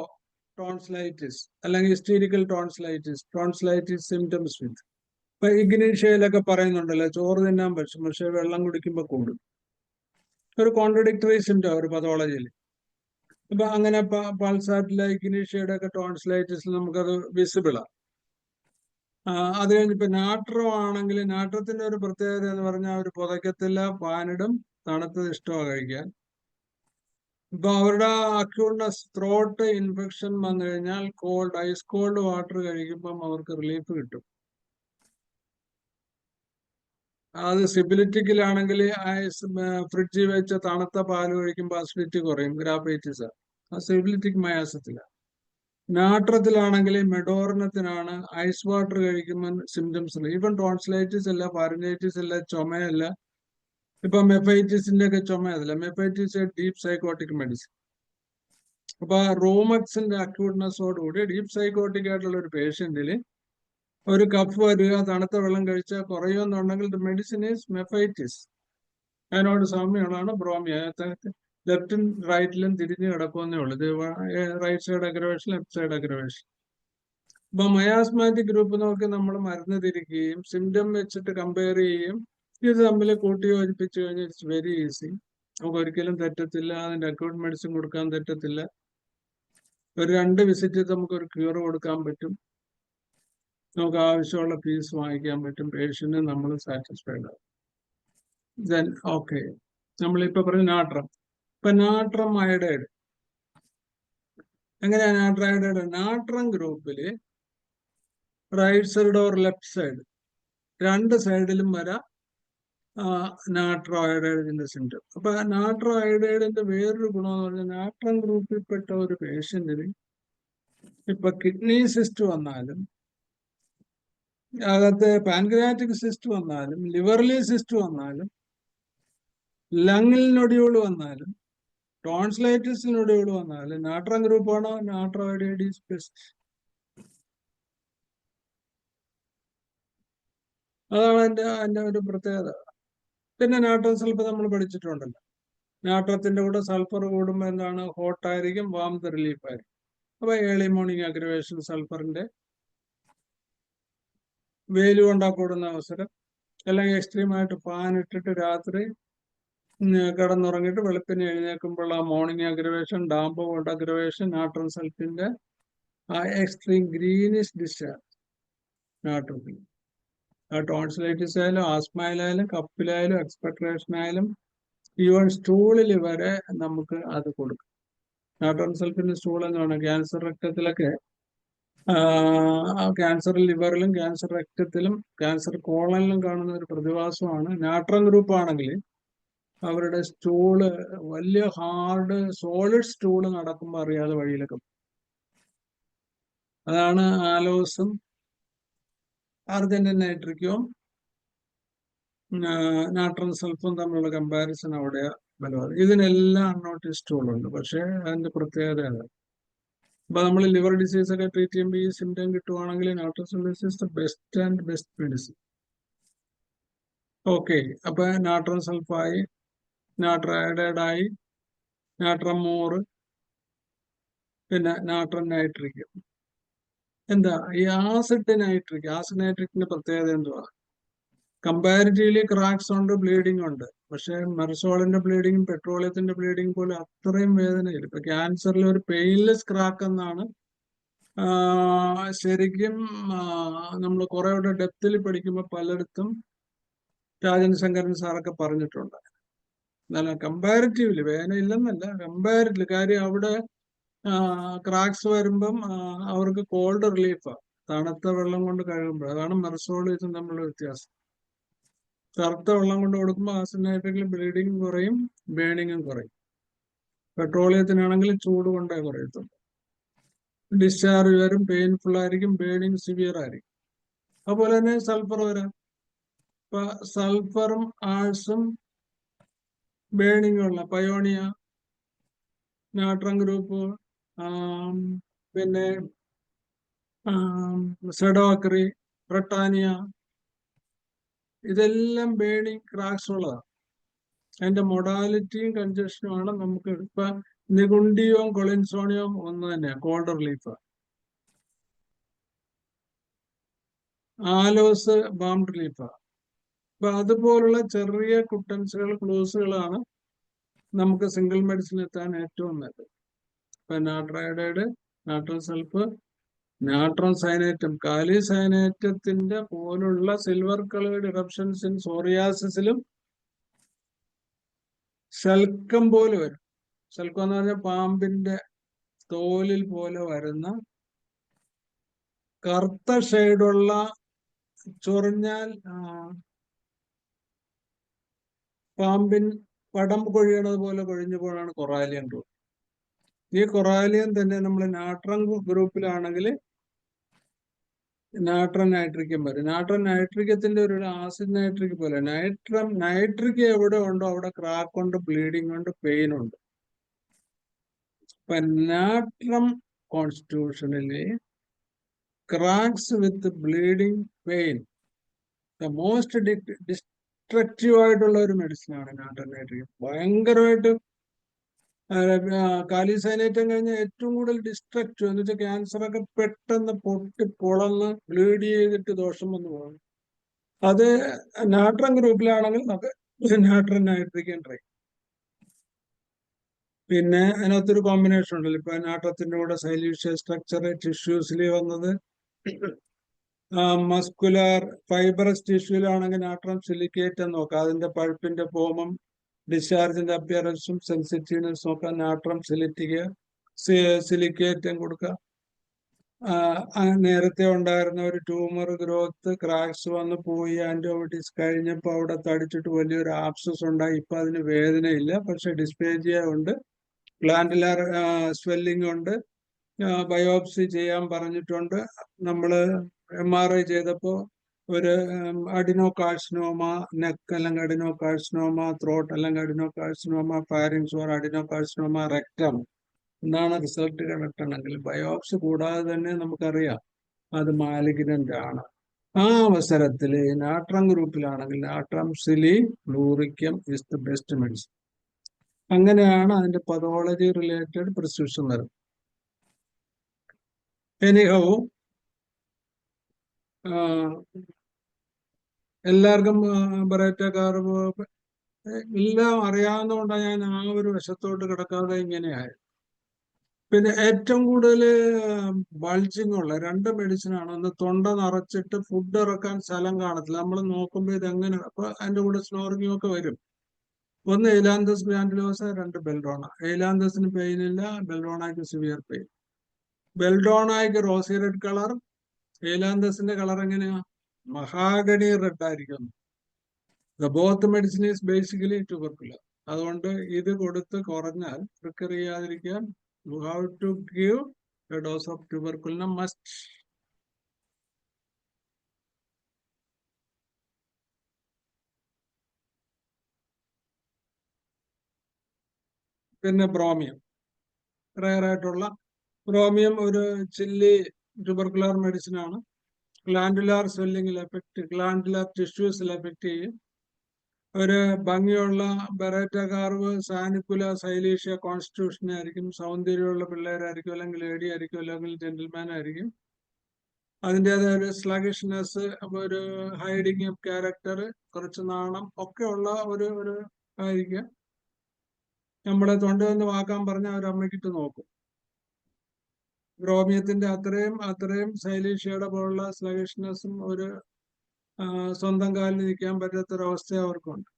ടോൺസിലൈറ്റിസ് അല്ലെങ്കിൽ ഹിസ്റ്റീരിക്കൽ ടോൺസിലൈറ്റിസ് സിംറ്റംസ് വിത്ത്. ഇപ്പൊ ഇഗ്നീഷ്യയിലൊക്കെ പറയുന്നുണ്ടല്ലോ, ചോറ് തിന്നാൻ പറ്റും പക്ഷെ വെള്ളം കുടിക്കുമ്പോൾ കൂടും. ഒരു കോൺട്രഡിക്ടറി സിംറ്റം ഒരു പതോളജിയിൽ. അപ്പൊ അങ്ങനെ പൾസാറ്റിലെ ഇഗ്നീഷ്യയുടെ ഒക്കെ ടോൺസിലൈറ്റിസിൽ നമുക്കത് വിസിബിളാണ്. അത് കഴിഞ്ഞ് ഇപ്പൊ നാട്രം ആണെങ്കിൽ നാട്രത്തിന്റെ ഒരു പ്രത്യേകത എന്ന് പറഞ്ഞാൽ ഒരു പുതയ്ക്കത്തില്ല, പാനിടും, തണുത്തത് ഇഷ്ടമാണ് കഴിക്കാൻ. ഇപ്പൊ അവരുടെ അക്യൂട്ട്നസ് ത്രോട്ട് ഇൻഫെക്ഷൻ വന്നു കഴിഞ്ഞാൽ ഐസ് കോൾഡ് വാട്ടർ കഴിക്കുമ്പം അവർക്ക് റിലീഫ് കിട്ടും. അത് സിബിലിറ്റിക്കിലാണെങ്കിൽ ഫ്രിഡ്ജിൽ വെച്ച് തണുത്ത പാല് കഴിക്കുമ്പോൾ അസിഡിറ്റി കുറയും, ഗ്രാഫൈറ്റിസ്. ആ സിബിലിറ്റിക് മയാസത്തിലാണ്. നാട്രത്തിലാണെങ്കിൽ മെഡോറിനത്തിനാണ് ഐസ് വാട്ടർ കഴിക്കുമ്പോൾ സിംറ്റംസ്. ഈവൻ ടോൺസിലൈറ്റിസ് അല്ല, ഫാരൻജൈറ്റിസ് അല്ല, ചുമയല്ല. ഇപ്പൊ മെഫൈറ്റിസിന്റെ ഒക്കെ ചുമ അതല്ല. മെഫൈറ്റിസ് ഡീപ് സൈക്കോട്ടിക് മെഡിസിൻ. അപ്പൊ റോമക്സിന്റെ അക്യൂട്ട്നെസ്സോടുകൂടി ഡീപ് സൈക്കോട്ടിക് ആയിട്ടുള്ള ഒരു പേഷ്യന്റില് ഒരു കഫ് വരിക, തണുത്ത വെള്ളം കഴിച്ചാൽ കുറയുമെന്നുണ്ടെങ്കിൽ ദ മെഡിസിൻ ഈസ് മെഫൈറ്റിസ്. അതിനോട് സാമ്യമുള്ളതാണ് ബ്രോമിയ. ലെഫ്റ്റും റൈറ്റിലും തിരിഞ്ഞ് കിടക്കുമെന്നേ ഉള്ളൂ. ഇത് right side aggravation, left side aggravation. അപ്പൊ മയാസ്മാറ്റിക് ഗ്രൂപ്പ് നോക്കി നമ്മൾ മരുന്ന് തിരിക്കുകയും സിംറ്റം വെച്ചിട്ട് കമ്പയർ ചെയ്യുകയും ഇത് തമ്മിൽ കൂട്ടി യോജിപ്പിച്ചു കഴിഞ്ഞാൽ ഇറ്റ്സ് വെരി ഈസി. നമുക്ക് ഒരിക്കലും തെറ്റത്തില്ല. അതിന്റെ അക്യൂട്ട് മെഡിസിൻ കൊടുക്കാൻ തെറ്റത്തില്ല. ഒരു 2 വിസിറ്റ് നമുക്ക് ഒരു ക്യൂർ കൊടുക്കാൻ പറ്റും. നമുക്ക് ആവശ്യമുള്ള ഫീസ് വാങ്ങിക്കാൻ പറ്റും. പേഷ്യന്റ് നമ്മൾ സാറ്റിസ്ഫൈഡ് ആവും. ദെൻ ഓക്കെ, നമ്മളിപ്പോ പറഞ്ഞ നാട്രം. ഇപ്പൊ നാട്രം അയഡൈഡ് എങ്ങനെയാ? നാട്രം അയഡൈഡ്, നാട്രം ഗ്രൂപ്പില് right side or left side 2 സൈഡിലും വരാം നാട്രം അയഡൈഡിന്റെ സിംറ്റം. അപ്പൊ നാട്രം അയഡൈഡിന്റെ വേറൊരു ഗുണമെന്ന് പറഞ്ഞാൽ നാട്രം ഗ്രൂപ്പിൽപ്പെട്ട ഒരു പേഷ്യന്റിന് ഇപ്പൊ കിഡ്നി സിസ്റ്റ് വന്നാലും, അകത്ത് പാൻക്രിയാറ്റിക് സിസ്റ്റ് വന്നാലും, ലിവറിലെ സിസ്റ്റ് വന്നാലും, ലങ്ങിൽ നൊഡ്യൂൾ വന്നാലും, ടോൺസിലൈറ്റിസ് നൊഡ്യൂൾ വന്നാലും നാട്രം ഗ്രൂപ്പാണോ നാട്രം അയഡൈഡ് ഈസ് ബെസ്റ്റ്. അതാണ് അതിന്റെ ഒരു പ്രത്യേകത. പിന്നെ നാട്രം സൾഫർ നമ്മൾ പഠിച്ചിട്ടുണ്ടല്ലോ. നാട്രത്തിന്റെ കൂടെ സൾഫർ കൂടുമ്പോൾ എന്താണ്? ഹോട്ടായിരിക്കും, വാംത് റിലീഫ് ആയിരിക്കും. അപ്പൊ ഏർലി മോർണിംഗ് അഗ്രവേഷൻ സൾഫറിന്റെ വെയിൽ കൊണ്ടാ കൂടുന്ന അവസരം, അല്ലെങ്കിൽ എക്സ്ട്രീമായിട്ട് ഫാൻ ഇട്ടിട്ട് രാത്രി കിടന്നുറങ്ങിയിട്ട് വെളുപ്പിന് എഴുന്നേൽക്കുമ്പോൾ ആ മോർണിംഗ് അഗ്രവേഷൻ, ഡാംബോ കൊണ്ട് അഗ്രവേഷൻ, നാട്രം സൾഫിന്റെ ആ എക്സ്ട്രീം ഗ്രീനിഷ് ഡിസ്ചാർജ് നാട്രത്തിൽ. ആ ടോൺസിലൈറ്റിസ് ആയാലും, ആസ്മയിലായാലും, കപ്പിലായാലും, എക്സ്പെക്ട്രേഷൻ ആയാലും, ഈവൻ സ്റ്റൂളിൽ വരെ നമുക്ക് അത് കൊടുക്കും. നാട്രം സൾഫിന്റെ സ്റ്റൂൾ എന്നാണ് ക്യാൻസർ രക്തത്തിലൊക്കെ, ക്യാൻസർ ലിവറിലും ക്യാൻസർ രക്തത്തിലും ക്യാൻസർ കോളനിലും കാണുന്ന ഒരു പ്രതിഭാസമാണ്. നാട്രം ഗ്രൂപ്പ് ആണെങ്കിൽ അവരുടെ സ്റ്റൂള് വലിയ ഹാർഡ് സോളിഡ് സ്റ്റൂള് നടക്കുമ്പോൾ അറിയാതെ വഴിയിലൊക്കെ. അതാണ് ആലോസും അർജന്റീൻ നൈട്രിക്കും നാട്രം സൾഫും തമ്മിലുള്ള കമ്പാരിസൺ അവിടെ ബലമാണ്. ഇതിനെല്ലാം അൺനോട്ടീസ് സ്റ്റൂളുണ്ട്. പക്ഷെ അതിന്റെ പ്രത്യേകത അതാണ്. അപ്പൊ നമ്മൾ ലിവർ ഡിസീസ് ഒക്കെ ട്രീറ്റ് ചെയ്യുമ്പോൾ ഈ സിംറ്റം കിട്ടുവാണെങ്കിൽ natrum sulph is the best and best medicine. Okay, അപ്പൊ നാട്രം സൾഫായി, നാട്രം അയഡൈഡായി, നാട്രം മോർ, പിന്നെ നാട്രം നൈട്രിക്. എന്താ ഈ ആസിഡ് നൈട്രിക്കിന്റെ പ്രത്യേകത എന്തുവാ? കമ്പാരിറ്റീവ്ലി ക്രാക്സ് ഉണ്ട്, ബ്ലീഡിംഗ് ഉണ്ട്. പക്ഷെ മെർസോളിന്റെ ബ്ലീഡിങ്ങും പെട്രോളിയത്തിന്റെ ബ്ലീഡിങ് പോലും അത്രയും വേദനയില്ല. ഇപ്പൊ ക്യാൻസറിൽ ഒരു പെയിൻലെസ് ക്രാക്ക് എന്നാണ് ശരിക്കും നമ്മൾ കുറെ കൂടെ ഡെപ്തിൽ പഠിക്കുമ്പോൾ പലയിടത്തും രാജൻ ശങ്കരൻ സാറൊക്കെ പറഞ്ഞിട്ടുണ്ട്. എന്നാലും കമ്പാരിറ്റീവ്ലി വേദന ഇല്ലെന്നല്ല, കമ്പാരിറ്റീവ്ലി. കാര്യം അവിടെ ക്രാക്സ് വരുമ്പം അവർക്ക് കോൾഡ് റിലീഫാണ്, തണുത്ത വെള്ളം കൊണ്ട് കഴുകുമ്പോൾ. അതാണ് മെർസോളും ഇതും തമ്മിലുള്ള വ്യത്യാസം. തണുത്ത വെള്ളം കൊണ്ട് കൊടുക്കുമ്പോൾ ആസിഡ് നൈട്രിക്കിൽ ബ്ലീഡിങ് കുറയും, ബേണിങ്ങും കുറയും. പെട്രോളിയത്തിനാണെങ്കിൽ ചൂട് കൊണ്ടേ കുറയത്തുള്ളൂ. ഡിസ്ചാർജ് വരും, പെയിൻഫുൾ ആയിരിക്കും, ബേണിങ് സിവിയർ ആയിരിക്കും. അതുപോലെ തന്നെ സൾഫർ വരാം. ഇപ്പൊ സൾഫറും ആഴ്സും ബേണിംഗ് ഉള്ള പയോണിയ, നാട്രം ഗ്രൂപ്പ്, പിന്നെ സെഡോക്രി, ബ്രിട്ടാനിയ, ഇതെല്ലാം ബേണിംഗ് ക്രാക്സ് ഉള്ളതാണ്. അതിന്റെ മൊഡാലിറ്റിയും കൺജഷനുമാണ് നമുക്ക്. ഇപ്പൊ നിഗുണ്ടിയവും കൊളിൻസോണിയവും ഒന്ന് തന്നെയാണ്, കോൾഡ് റിലീഫ്. ആലോസ് ബാം റിലീഫാണ്. അപ്പൊ അതുപോലുള്ള ചെറിയ കുട്ടൻസുകൾ, ക്ലൂസുകളാണ് നമുക്ക് സിംഗിൾ മെഡിസിൻ എത്താൻ ഏറ്റവും നല്ലത്. ഇപ്പൊ നാട്രൈഡൈഡ്, നാട്രം സൾഫ്, നാട്രം സൈനേറ്റം, കാലി സൈനേറ്റത്തിന്റെ പോലുള്ള സിൽവർ കളേർഡ് ഇറപ്ഷൻസ് ഇൻ സോറിയാസിസിലും ശൽക്കം പോലെ വരും. ശൽക്കം എന്ന് പറഞ്ഞാൽ പാമ്പിന്റെ തോലിൽ പോലെ വരുന്ന കറുത്ത ഷെയ്ഡുള്ള, ചൊറിഞ്ഞാൽ പാമ്പിൻ പടം കൊഴിയണത് പോലെ കൊഴിഞ്ഞു പോലാണ് കൊറാലിയൻ റൂട്ട്. ഈ കൊറാലിയം തന്നെ നമ്മൾ നാട്രം ഗ്രൂപ്പിലാണെങ്കിൽ നാട്രം നൈട്രിക്കം വരും. നാട്രം നൈട്രിക്കത്തിന്റെ ഒരു ആസിഡ് നൈട്രിക് പോലെ. നൈട്രിക് എവിടെ ഉണ്ടോ അവിടെ ക്രാക്ക് ഉണ്ട്, ബ്ലീഡിംഗ് ഉണ്ട്, പെയിൻ ഉണ്ട്. അപ്പൊ നാട്രം കോൺസ്റ്റിറ്റ്യൂഷനിലെ cracks with bleeding, pain, the most destructive ആയിട്ടുള്ള ഒരു മെഡിസിൻ ആണ് നാട്രം നൈട്രികം. ഭയങ്കരമായിട്ട് കാലിസൈനേറ്റം കഴിഞ്ഞാൽ ഏറ്റവും കൂടുതൽ ഡിസ്ട്രക്റ്റീവ് എന്ന് വെച്ചാൽ ക്യാൻസറൊക്കെ പെട്ടെന്ന് പൊട്ടി പൊളന്ന് ബ്ലീഡ് ചെയ്തിട്ട് ദോഷം വന്നു പോകും. അത് നാട്രം ഗ്രൂപ്പിലാണെങ്കിൽ നമുക്ക് നാട്രം നൈട്രിക്കൻ ട്രൈ. പിന്നെ അതിനകത്തൊരു കോമ്പിനേഷൻ ഉണ്ടല്ലോ, ഇപ്പൊ നാട്രത്തിന്റെ കൂടെ സൈലീഷ്യ സ്ട്രക്ചർ ടിഷ്യൂസിൽ വന്നത്. മസ്കുലർ ഫൈബറസ് ടിഷ്യൂലാണെങ്കിൽ നാട്രം സിലിക്കേറ്റ് എന്ന് നോക്കാം. അതിന്റെ പഴുപ്പിന്റെ ഫോമും ഡിസ്ചാർജിന്റെ അപ്പിയറൻസും സെൻസിറ്റീവ്നെസ് നോക്കാം. നാട്രം സിലിക്കേറ്റും കൊടുക്കാം. നേരത്തെ ഉണ്ടായിരുന്ന ഒരു ട്യൂമർ ഗ്രോത്ത്, ക്രാക്സ് വന്ന് പോയി, ആന്റിബയോട്ടിക്സ് കഴിഞ്ഞപ്പോൾ അവിടെ തടിച്ചിട്ട് വലിയൊരു ആബ്സസ് ഉണ്ടായി. ഇപ്പൊ അതിന് വേദനയില്ല, പക്ഷെ ഡിസ്പേജിയ ഉണ്ട്, ഗ്ലാൻഡുലാർ സ്വെല്ലിംഗ് ഉണ്ട്. ബയോപ്സി ചെയ്യാൻ പറഞ്ഞിട്ടുണ്ട്. നമ്മള് MRI ചെയ്തപ്പോൾ ഒരു അഡിനോകാർസിനോമ നെക്ക് അല്ലെങ്കിൽ അഡിനോകാർസിനോമ ത്രോട്ട് അല്ലെങ്കിൽ അഡിനോകാർസിനോമ ഫാരിങ്സ് ഓർ അഡിനോകാർസിനോമ റെക്ടം എന്നാണ് റിസൾട്ട് കിടക്കണമെങ്കിൽ ബയോപ്സി കൂടാതെ തന്നെ നമുക്കറിയാം അത് മാലിഗ്നന്റ് ആണ്. ആ അവസരത്തിൽ നാട്രം ഗ്രൂപ്പിലാണെങ്കിൽ നാട്രം സിലി ഫ്ലൂറിക്കം ഇസ് ദ ബെസ്റ്റ് മെഡിസിൻ. അങ്ങനെയാണ് അതിന്റെ പതോളജി റിലേറ്റഡ് പ്രിസ്ക്രിപ്ഷൻ വരുന്നത്. എനിഹൗ എല്ലാവർക്കും ബറേറ്റ കാർബ് എല്ലാം അറിയാവുന്നതുകൊണ്ടാണ് ഞാൻ ആ ഒരു വശത്തോട്ട് കിടക്കാതെ ഇങ്ങനെയായത്. പിന്നെ ഏറ്റവും കൂടുതൽ ബൾജിങ് ഉള്ള രണ്ട് മെഡിസിനാണ്. ഒന്ന് തൊണ്ട നിറച്ചിട്ട് ഫുഡ് ഇറക്കാൻ സ്ഥലം കാണത്തില്ല, നമ്മൾ നോക്കുമ്പോൾ ഇതെങ്ങനെ, അപ്പൊ അതിന്റെ കൂടെ സ്നോറിങ്ങും ഒക്കെ വരും. ഒന്ന് എയ്ലാന്തസ് ഗ്രാൻഡുലോസ, രണ്ട് ബെൽഡോണ. എയ്ലാന്തസിന് പെയിൻ ഇല്ല, ബെൽഡോണയ്ക്ക് സിവിയർ പെയിൻ. ബെൽഡോണയ്ക്ക് റോസി റെഡ് കളർ, എയ്ലാന്തസിന്റെ കളർ എങ്ങനെയാ? മഹാഗണി റെഡ് ആയിരിക്കും. The both medicine is basically tubercular. അതുകൊണ്ട് ഇത് കൊടുത്ത് കുറഞ്ഞാൽ റിക്കർ ചെയ്യാതിരിക്കാൻ you have to give a dose of tuberculinum must. പിന്നെ ബ്രോമിയം, റയർ ആയിട്ടുള്ള ബ്രോമിയം ഒരു ചില്ലി ട്യൂബർക്കുലർ മെഡിസിൻ ആണ്. ഗ്ലാൻഡുലാർ സ്വെല്ലിങ്ങിൽ എഫക്ട്, ഗ്ലാൻഡുലാർ ടിഷ്യൂസിൽ എഫക്ട് ചെയ്യും. ഒരു ഭംഗിയുള്ള ബെറേറ്റ കാർവ് സാനിക്കുല സൈലീഷ്യ കോൺസ്റ്റിറ്റ്യൂഷൻ ആയിരിക്കും. സൗന്ദര്യമുള്ള പിള്ളേരായിരിക്കും, അല്ലെങ്കിൽ ലേഡി ആയിരിക്കും, അല്ലെങ്കിൽ ജെന്റിൽമാൻ ആയിരിക്കും. അതിൻ്റെതായ ഒരു സ്ലഗിഷ്നെസ്, ഒരു ഹൈഡിങ് ഓഫ് ക്യാരക്ടർ, കുറച്ച് നാണം ഒക്കെ ഉള്ള ഒരു ആയിരിക്കും. നമ്മളെ തൊണ്ടയൊന്ന് വാക്കാൻ പറഞ്ഞാൽ അവർ അമ്മയ്ക്കിട്ട് നോക്കും. ബ്രോമിയത്തിന്റെ അത്രയും സൈലീഷ്യയുടെ പോലുള്ള സ്ലഗിഷ്നെസ്സും ഒരു സ്വന്തം കാലിൽ നിൽക്കാൻ പറ്റാത്തൊരവസ്ഥ അവർക്കുണ്ട്.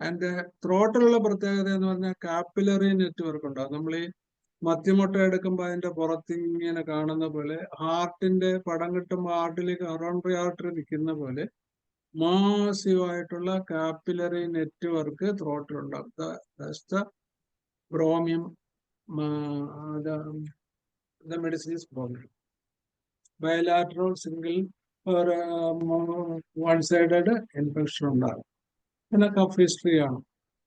അതിന്റെ ത്രോട്ടിലുള്ള പ്രത്യേകത എന്ന് പറഞ്ഞാൽ കാപ്പിലറി നെറ്റ്വർക്ക് ഉണ്ടാവും. നമ്മൾ ഈ മത്തിമുട്ട എടുക്കുമ്പോൾ അതിന്റെ പുറത്തിങ്ങനെ കാണുന്ന പോലെ, ഹാർട്ടിന്റെ പടം കിട്ടുമ്പോൾ ഹാർട്ടിലേക്ക് കൊറോണറി ആർട്ടറി നിൽക്കുന്ന പോലെ മാസീവായിട്ടുള്ള കാപ്പിലറി നെറ്റ്വർക്ക് ത്രോട്ടിലുണ്ടാവും. Bromium, the medicine is bromium. Bilateral single or one-sided infection ഉണ്ടാകും. പിന്നെ കഫ് ഹിസ്റ്ററി ആണ്.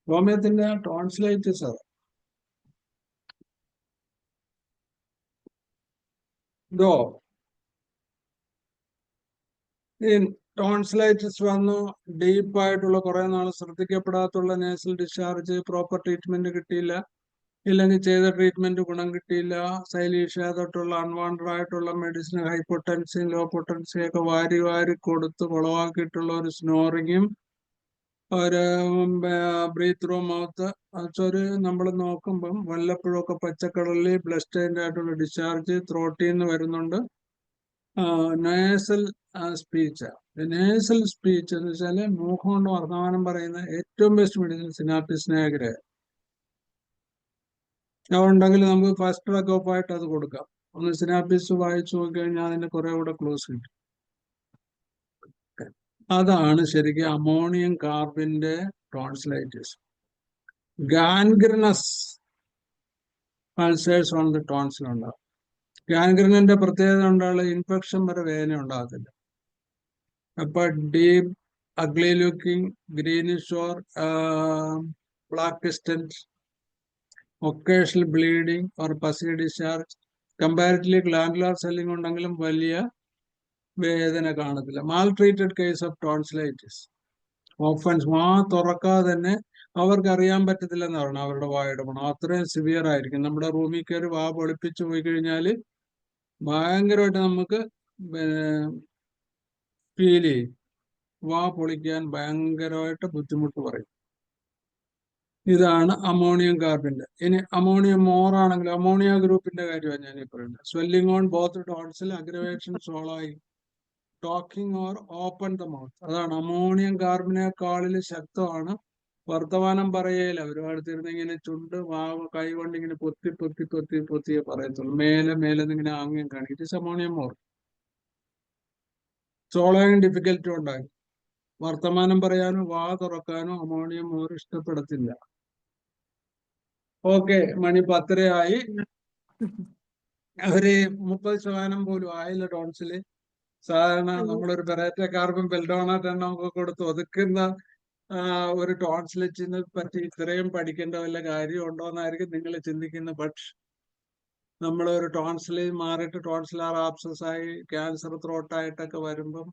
ബ്രോമിയത്തിന്റെ ടോൺസിലൈറ്റിസ് അത്. ഈ ടോൺസിലൈറ്റിസ് വന്നു ഡീപ്പായിട്ടുള്ള കുറെ നാൾ ശ്രദ്ധിക്കപ്പെടാത്തുള്ള നേസൽ ഡിസ്ചാർജ്, പ്രോപ്പർ ട്രീറ്റ്മെന്റ് കിട്ടിയില്ല, ഇല്ലെങ്കിൽ ചെയ്ത ട്രീറ്റ്മെന്റ് ഗുണം കിട്ടിയില്ല, സൈലീഷ്യ തൊട്ടുള്ള അൺവാണ്ടഡ് ആയിട്ടുള്ള മെഡിസിൻ, ഹൈപ്പൊട്ടൻസി ലോ പൊട്ടൻസി ഒക്കെ വാരി കൊടുത്ത് കുളവാക്കിയിട്ടുള്ള ഒരു സ്നോറിങ്ങും ഒരു ബ്രീത്ത് ത്രൂ മൗത്ത്. ഒരു നമ്മൾ നോക്കുമ്പം വല്ലപ്പോഴും ഒക്കെ പച്ചക്കടലിൽ ബ്ലഡ് സ്റ്റൈൻഡ് ആയിട്ടുള്ള ഡിസ്ചാർജ് ത്രോട്ടിൽ നിന്ന് വരുന്നുണ്ട്. Nasal speech. നേസൽ സ്പീച്ച് എന്ന് വെച്ചാല് മൂഖം കൊണ്ട് വർത്തമാനം പറയുന്ന ഏറ്റവും ബെസ്റ്റ് മെഡിസിൻ സിനാപ്റ്റിസ് നിഗ്ര. അതുണ്ടെങ്കിൽ നമുക്ക് ഫസ്റ്റ് ട്രാക്ക് ഓഫ് ആയിട്ട് അത് കൊടുക്കാം. ഒന്ന് സിനാപ്റ്റിസ് വായിച്ചു നോക്കി കഴിഞ്ഞാൽ അതിന്റെ കുറെ കൂടെ ക്ലോസ് കിട്ടും. അതാണ് ശരിക്കും അമോണിയം കാർബിന്റെ tonsillitis. Gangrenous ulcers on the tonsil ഉണ്ടാകും. ഗാൻഗ്രീനിന്റെ പ്രത്യേകത ഉണ്ടാകുന്ന ഇൻഫെക്ഷൻ വരെ വേദന ഉണ്ടാകത്തില്ല. അപ്പൊ deep ugly looking greenish or black distance, occasional bleeding or pussy discharge, comparatively glandular swelling ഉണ്ടെങ്കിലും വലിയ വേദന കാണത്തില്ല. Maltreated case of tonsillitis, ഓഫൻസ് വാ തുറക്കാതെ തന്നെ അവർക്ക് അറിയാൻ പറ്റത്തില്ലെന്ന് പറഞ്ഞു അവരുടെ വായുടെ ഗുണം അത്രയും സിവിയർ ആയിരിക്കും. നമ്മുടെ റൂമിൽ കയറി വാ പൊളിപ്പിച്ച് പോയി കഴിഞ്ഞാൽ ഭയങ്കരമായിട്ട് നമുക്ക് ഫീൽ ചെയ്യും. വാ പൊളിക്കാൻ ഭയങ്കരമായിട്ട് ബുദ്ധിമുട്ട് പറയും. ഇതാണ് അമോണിയം കാർബിന്റെ. ഇനി അമോണിയം മോറാണെങ്കിൽ അമോണിയ ഗ്രൂപ്പിന്റെ കാര്യമാണ് ഞാൻ ഈ പറയുന്നത്. Swelling on both tonsil, aggravation, സോളായി, talking or open the mouth. അതാണ് അമോണിയം കാർബിനേക്കാളിൽ ശക്തമാണ് വർത്തമാനം പറയേല. ഒരുപാട് തീർന്ന് ഇങ്ങനെ ചുണ്ട് വാവ് കൈ കൊണ്ട് ഇങ്ങനെ പൊത്തി പൊത്തി പൊത്തി പൊത്തിയേ പറയത്തുള്ളൂ. മേലെ മേലെ ഇങ്ങനെ ആംഗ്യം കാണിക്കും. It is ammonium mur. സോളോയും ഡിഫിക്കൽറ്റി ഉണ്ടാകും. വർത്തമാനം പറയാനോ വാ തുറക്കാനോ അമോണിയം മോർ ഇഷ്ടപ്പെടത്തില്ല. ഓക്കെ, മണി 10:30 ഒരു 30% പോലും ആയില്ല ടോൺസില്. സാധാരണ നമ്മളൊരു പെറേറ്റ കാർബൺ ബെൽഡോണാറ്റ് എണ്ണമൊക്കെ കൊടുത്ത് ഒതുക്കുന്ന ഒരു ടോൺസിലിറ്റിനെ പറ്റി ഇത്രയും പഠിക്കേണ്ട വല്ല കാര്യം ഉണ്ടോ എന്നായിരിക്കും നിങ്ങൾ ചിന്തിക്കുന്നത്. പക്ഷെ നമ്മൾ ഒരു ടോൺസില് മാറിയിട്ട് ടോൺസിലാർ ആബ്സസ് ആയി ക്യാൻസർ ത്രോട്ടായിട്ടൊക്കെ വരുമ്പം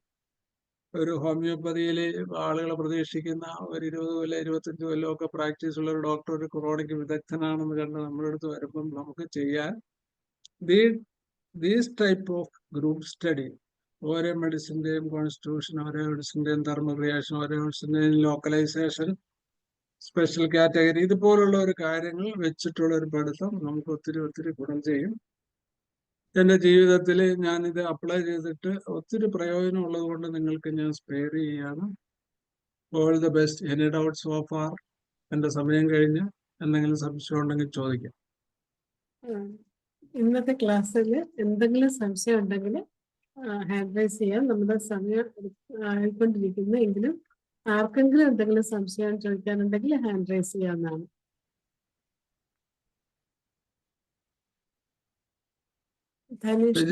ഒരു ഹോമിയോപ്പതിയിൽ ആളുകൾ പ്രതീക്ഷിക്കുന്ന ഒരു 20 കൊല്ലം 25 കൊല്ലം ഒക്കെ പ്രാക്ടീസ് ഉള്ള ഒരു ഡോക്ടർ ഒരു ക്രോണിക് വിദഗ്ധനാണെന്ന് കണ്ട് നമ്മുടെ അടുത്ത് വരുമ്പം നമുക്ക് ചെയ്യാൻ these type of group study, ഓരോ മെഡിസിന്റെയും കോൺസ്റ്റിറ്റ്യൂഷൻ, ഓരോ മെഡിസിന്റെയും തെർമൽ റിയാക്ഷൻ, ഓരോ മെഡിസിന്റെയും ലോക്കലൈസേഷൻ, സ്പെഷ്യൽ കാറ്റഗറി, ഇതുപോലുള്ള ഒരു കാര്യങ്ങൾ വെച്ചിട്ടുള്ള ഒരു പഠിത്തം നമുക്ക് ഒത്തിരി ഒത്തിരി ഗുണം ചെയ്യും. എൻ്റെ ജീവിതത്തിൽ ഞാനിത് അപ്ലൈ ചെയ്തിട്ട് ഒത്തിരി പ്രയോജനം ഉള്ളത് കൊണ്ട് നിങ്ങൾക്ക് ഞാൻ സ്പെയർ ചെയ്യാണ്. All the best. Any doubts so far? എൻ്റെ സമയം കഴിഞ്ഞ് എന്തെങ്കിലും സംശയം ഉണ്ടെങ്കിൽ ചോദിക്കാം. ഇന്നത്തെ ക്ലാസ്സിൽ എന്തെങ്കിലും സംശയം ഉണ്ടെങ്കിൽ ഹാൻഡ് റൈസ് ചെയ്യാം. നമ്മുടെ സമയം ആയിക്കൊണ്ടിരിക്കുന്നു. എങ്കിലും ആർക്കെങ്കിലും എന്തെങ്കിലും സംശയം ചോദിക്കാനുണ്ടെങ്കിൽ ഹാൻഡ് റൈസ് ചെയ്യാവുന്നതാണ്. ധനീഷ്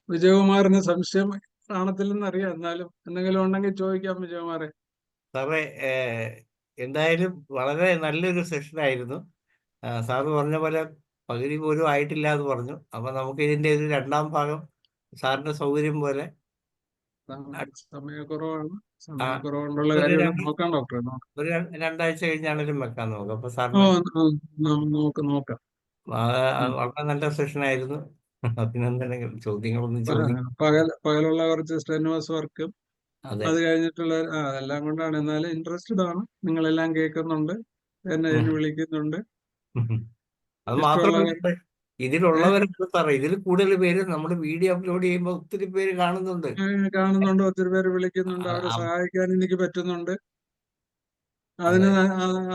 വിജയകുമാറിന് സംശയം കാണത്തില്ലെന്ന് അറിയാം. എന്നാലും എന്തെങ്കിലും ഉണ്ടെങ്കിൽ ചോദിക്കാം വിജയകുമാറെ. സാറേ, എന്തായാലും വളരെ നല്ലൊരു സെഷനായിരുന്നു. സാറ് പറഞ്ഞ പോലെ പകുതി പോലും ആയിട്ടില്ല എന്ന് പറഞ്ഞു. അപ്പൊ നമുക്ക് ഇതിന്റെ ഒരു രണ്ടാം ഭാഗം സാറിന്റെ സൗകര്യം പോലെ സമയക്കുറവുള്ള കാര്യം നോക്കാം ഡോക്ടറെ. ഒരു 2 ആഴ്ച കഴിഞ്ഞാണെങ്കിലും വെക്കാൻ നോക്കാം. അപ്പൊ സാറിന് നോക്കാം. വളരെ നല്ല സെഷനായിരുന്നു. അഭിനന്ദനങ്ങൾ. ചോദ്യങ്ങളൊന്നും ചോദിക്കും. പകലുള്ള കുറച്ച് സ്ട്രെനുവസ് വർക്കും അത് കഴിഞ്ഞിട്ടുള്ള എല്ലാം കൊണ്ടാണ്. എന്നാലും ഇൻട്രസ്റ്റഡ് ആണ്. നിങ്ങളെല്ലാം കേൾക്കുന്നുണ്ട്, എന്നെ വിളിക്കുന്നുണ്ട്. അത് മാത്രമല്ല, ഇതിലുള്ളവരൊക്കെ സാറേ, ഇതിൽ കൂടുതൽ പേര് നമ്മുടെ വീഡിയോ അപ്ലോഡ് ചെയ്യുമ്പോൾ ഒത്തിരി പേര് കാണുന്നുണ്ട്. ഒത്തിരി പേര് വിളിക്കുന്നുണ്ട്. അവരെ സഹായിക്കാൻ എനിക്ക് പറ്റുന്നുണ്ട്. അതിന്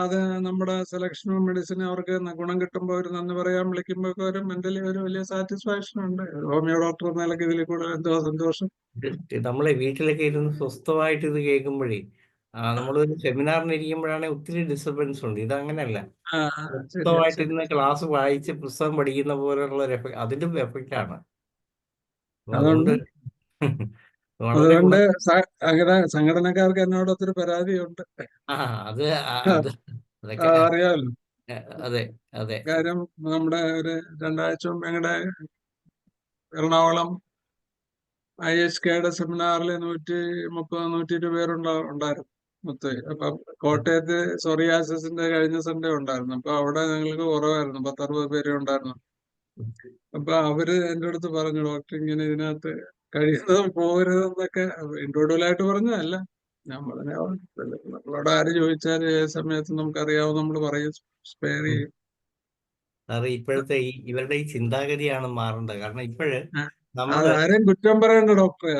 അത് നമ്മുടെ സെലക്ഷൻ ഓഫ് മെഡിസിൻ അവർക്ക് ഗുണം കിട്ടുമ്പോൾ അവർ നന്ദി പറയാൻ വിളിക്കുമ്പോൾ ഒരു മെന്റലി ഒരു വലിയ സാറ്റിസ്ഫാക്ഷൻ ഉണ്ട്. ഹോമിയോ ഡോക്ടർ എന്ന നിലയ്ക്ക് ഇതിൽ കൂടെ എന്തോ സന്തോഷം. നമ്മളെ വീട്ടിലൊക്കെ ഇരുന്ന് സ്വസ്ഥമായിട്ട് ഇത് കേൾക്കുമ്പോഴേ, നമ്മളൊരു സെമിനാറിന് ഇരിക്കുമ്പോഴാണെങ്കിൽ ഒത്തിരി ഡിസ്റ്റർബൻസ് ഉണ്ട്. ഇതങ്ങനെയല്ല. സ്വസ്ഥമായിട്ട് ഇരുന്ന് ക്ലാസ് വായിച്ച് പുസ്തകം പഠിക്കുന്ന പോലുള്ള അതിന്റെ എഫക്റ്റ് ആണ്. അതുകൊണ്ട് അതുകൊണ്ട് സംഘടനക്കാർക്ക് എന്നോട് ഒത്തിരി പരാതിയുണ്ട്. അറിയാമല്ലോ. അതെ അതെ. കാര്യം നമ്മുടെ ഒരു 2 ആഴ്ച മുമ്പ് ഞങ്ങളുടെ എറണാകുളം IHKയുടെ സെമിനാറിൽ 130-120 പേരുണ്ടായിരുന്നു മൊത്തം. അപ്പൊ കോട്ടയത്ത് സോറിയാസിന്റെ കഴിഞ്ഞ സൺഡേ ഉണ്ടായിരുന്നു. അപ്പൊ അവിടെ ഞങ്ങൾക്ക് കുറവായിരുന്നു, 10-60 പേരെ ഉണ്ടായിരുന്നു. അപ്പൊ അവര് എൻ്റെ അടുത്ത് പറഞ്ഞു, ഡോക്ടർ ഇങ്ങനെ ഇതിനകത്ത് കഴിയുന്നതും പോകരുതെന്നൊക്കെ ഇൻഡിവിജ്വലായിട്ട് പറഞ്ഞതല്ല. നമ്മളോട് ആര് ചോദിച്ചാൽ ഏത് സമയത്ത് നമുക്കറിയാവും, നമ്മൾ പറയും, സ്പെയർ ചെയ്യും. ഇപ്പോഴത്തെ ഇവരുടെ ഈ ചിന്താഗതിയാണ് മാറേണ്ടത്. കാരണം ഇപ്പോഴ് ആരെയും കുറ്റം പറയണ്ട ഡോക്ടറെ.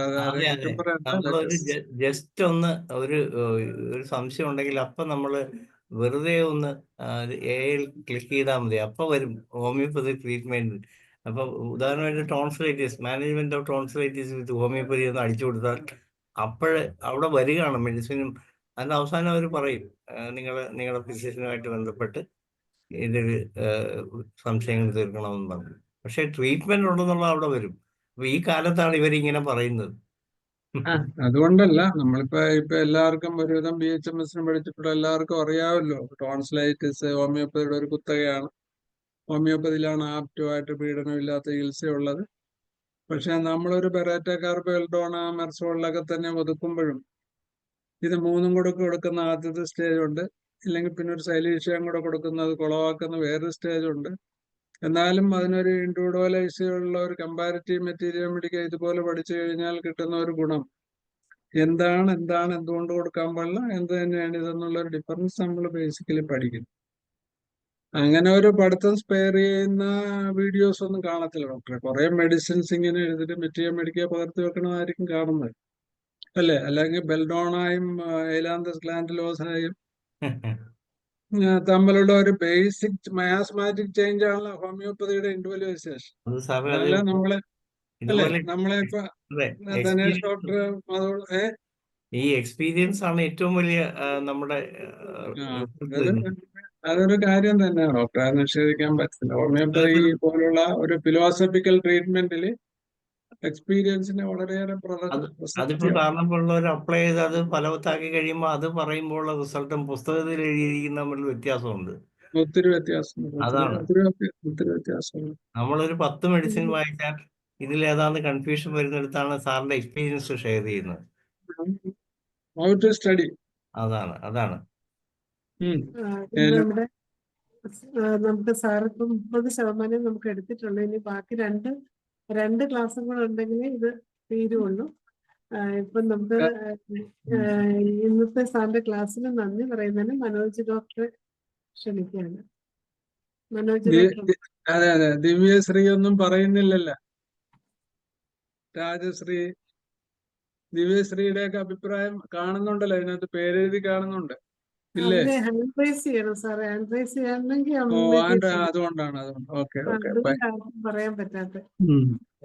നമ്മളൊരു ജസ്റ്റ് ഒന്ന് ഒരു സംശയം ഉണ്ടെങ്കിൽ അപ്പൊ നമ്മള് വെറുതെ ഒന്ന് AI ക്ലിക്ക് ചെയ്താൽ മതി. അപ്പൊ വരും ഹോമിയോപ്പതി ട്രീറ്റ്മെന്റ്. അപ്പൊ ഉദാഹരണമായിട്ട് tonsillitis, management of tonsillitis with homeopathy ഒന്ന് അടിച്ചു കൊടുത്താൽ അപ്പോഴ് അവിടെ വരികയാണ് മെഡിസിനും. അതിന്റെ അവസാനം അവർ പറയും, നിങ്ങളുടെ ഫിസിഷ്യനുമായിട്ട് ബന്ധപ്പെട്ട് ഇതിൽ സംശയങ്ങൾ തീർക്കണമെന്ന് പറഞ്ഞു. പക്ഷെ ട്രീറ്റ്മെന്റ് ഉണ്ടെന്നുള്ള അവിടെ വരും. അപ്പൊ ഈ കാലത്താണ് ഇവരിങ്ങനെ പറയുന്നത്. അതുകൊണ്ടല്ല, ഇപ്പൊ എല്ലാവർക്കും ഒരുവിധം BHMS പഠിച്ചിട്ടുള്ള എല്ലാവർക്കും അറിയാമല്ലോ, ടോൺസിലൈറ്റിസ് ഹോമിയോപ്പതിയുടെ ഒരു കുത്തകയാണ്. ഹോമിയോപ്പതിയിലാണ് ആപ്റ്റുമായിട്ട് പീഡനമില്ലാത്ത ചികിത്സയുള്ളത്. പക്ഷെ നമ്മളൊരു പെറേറ്റ കാർബ് എൽഡോണ മെർസോളിലൊക്കെ തന്നെ ഒതുക്കുമ്പോഴും ഇത് മൂന്നും കൂടെ കൊടുക്കുന്ന ആദ്യത്തെ സ്റ്റേജ് ഉണ്ട്. ഇല്ലെങ്കിൽ പിന്നെ ഒരു സൈലീഷ്യം കൂടെ കൊടുക്കുന്നത് കുളവാക്കുന്ന വേറൊരു സ്റ്റേജ് ഉണ്ട്. എന്നാലും അതിനൊരു ഇൻഡിവിഡ്വലൈസുള്ള ഒരു കമ്പാരിറ്റീവ് മെറ്റീരിയൽ മെഡിക്കൽ ഇതുപോലെ പഠിച്ചു കഴിഞ്ഞാൽ കിട്ടുന്ന ഒരു ഗുണം എന്താണ് എന്തുകൊണ്ട് കൊടുക്കാൻ പാടില്ല, എന്ത് തന്നെയാണ് ഇതെന്നുള്ള ഒരു ഡിഫറൻസ് നമ്മൾ ബേസിക്കലി പഠിക്കുന്നു. അങ്ങനെ ഒരു പഠിത്തം സ്പെയർ ചെയ്യുന്ന വീഡിയോസ് ഒന്നും കാണത്തില്ല ഡോക്ടറെ. കുറെ മെഡിസിൻസ് ഇങ്ങനെ എഴുതിട്ട് മെറ്റീരിയൽ മെഡിക്കൽ പകർത്തി വെക്കണമായിരിക്കും കാണുന്നത് അല്ലേ? അല്ലെങ്കിൽ ബെൽഡോണായും എലാന്തസ് ഗ്ലാൻഡുലോസായും തമ്മിലുള്ള ഒരു ബേസിക് മയാസ്മാറ്റിക് ചേഞ്ച് ആണല്ലോ ഹോമിയോപ്പതിയുടെ ഇൻഡിവിജ്വലൈസേഷൻ. അത് സാറേ അത് അതല്ല നമ്മളെ ഇതുപോലെ ഇപ്പൊ അതെ, ധനേഷ് ഡോക്ടർ ഈ എക്സ്പീരിയൻസ് ആണ് ഏറ്റവും വലിയ നമ്മുടെ അതൊരു കാര്യം തന്നെയാണ് ഡോക്ടർ, അത് നിഷേധിക്കാൻ പറ്റില്ല. ഹോമിയോപ്പതി പോലുള്ള ഒരു ഫിലോസഫിക്കൽ ട്രീറ്റ്മെന്റിൽ എക്സ്പീരിയൻസിന് വളരെയേറെ അതിപ്പോ സാറിനുള്ളവർ അപ്ലൈ ചെയ്ത് അത് ഫലവത്താക്കി കഴിയുമ്പോൾ അത് പറയുമ്പോൾ റിസൾട്ടും പുസ്തകത്തിൽ എഴുതിയിരിക്കുന്ന തമ്മിൽ വ്യത്യാസമുണ്ട്. ഒത്തിരി വ്യത്യാസമുണ്ട്. അതാണ് ഒത്തിരി വ്യത്യാസമുണ്ട്. നമ്മളൊരു 10 മെഡിസിൻ വായിച്ചാൽ ഇതിൽ ഏതാണ്ട് കൺഫ്യൂഷൻ വരുന്നിടത്താണ് സാറിന്റെ എക്സ്പീരിയൻസ് ഷെയർ ചെയ്യുന്നത്. How to study. അതാണ് നമുക്ക് സാറ് ഇപ്പം 30% നമുക്ക് എടുത്തിട്ടുള്ളൂ. ഇനി ബാക്കി രണ്ട് ക്ലാസ്സും കൂടെ ഉണ്ടെങ്കിൽ ഇത് തീരുള്ളൂ. ഇപ്പം നമുക്ക് ഇന്നത്തെ സാറിന്റെ ക്ലാസ്സിന് നന്ദി പറയുന്നതിന് മനോജ് ഡോക്ടറെ ക്ഷണിക്കുകയാണ്. മനോജ് ഡോക്ടർ. അതെ, ദിവ്യശ്രീ ഒന്നും പറയുന്നില്ലല്ലോ. രാജശ്രീ, ദിവ്യശ്രീയുടെ ഒക്കെ അഭിപ്രായം കാണുന്നുണ്ടല്ലോ, അതിനകത്ത് പേരെഴുതി കാണുന്നുണ്ട് ഇല്ലേ? ഹാൻഡ് റൈസ് ചെയ്യണം സാറേ. ഹാൻഡ് റൈസ് ചെയ്യണമെങ്കിൽ അതുകൊണ്ടാണ്. ഓക്കെ പറയാൻ പറ്റാത്ത.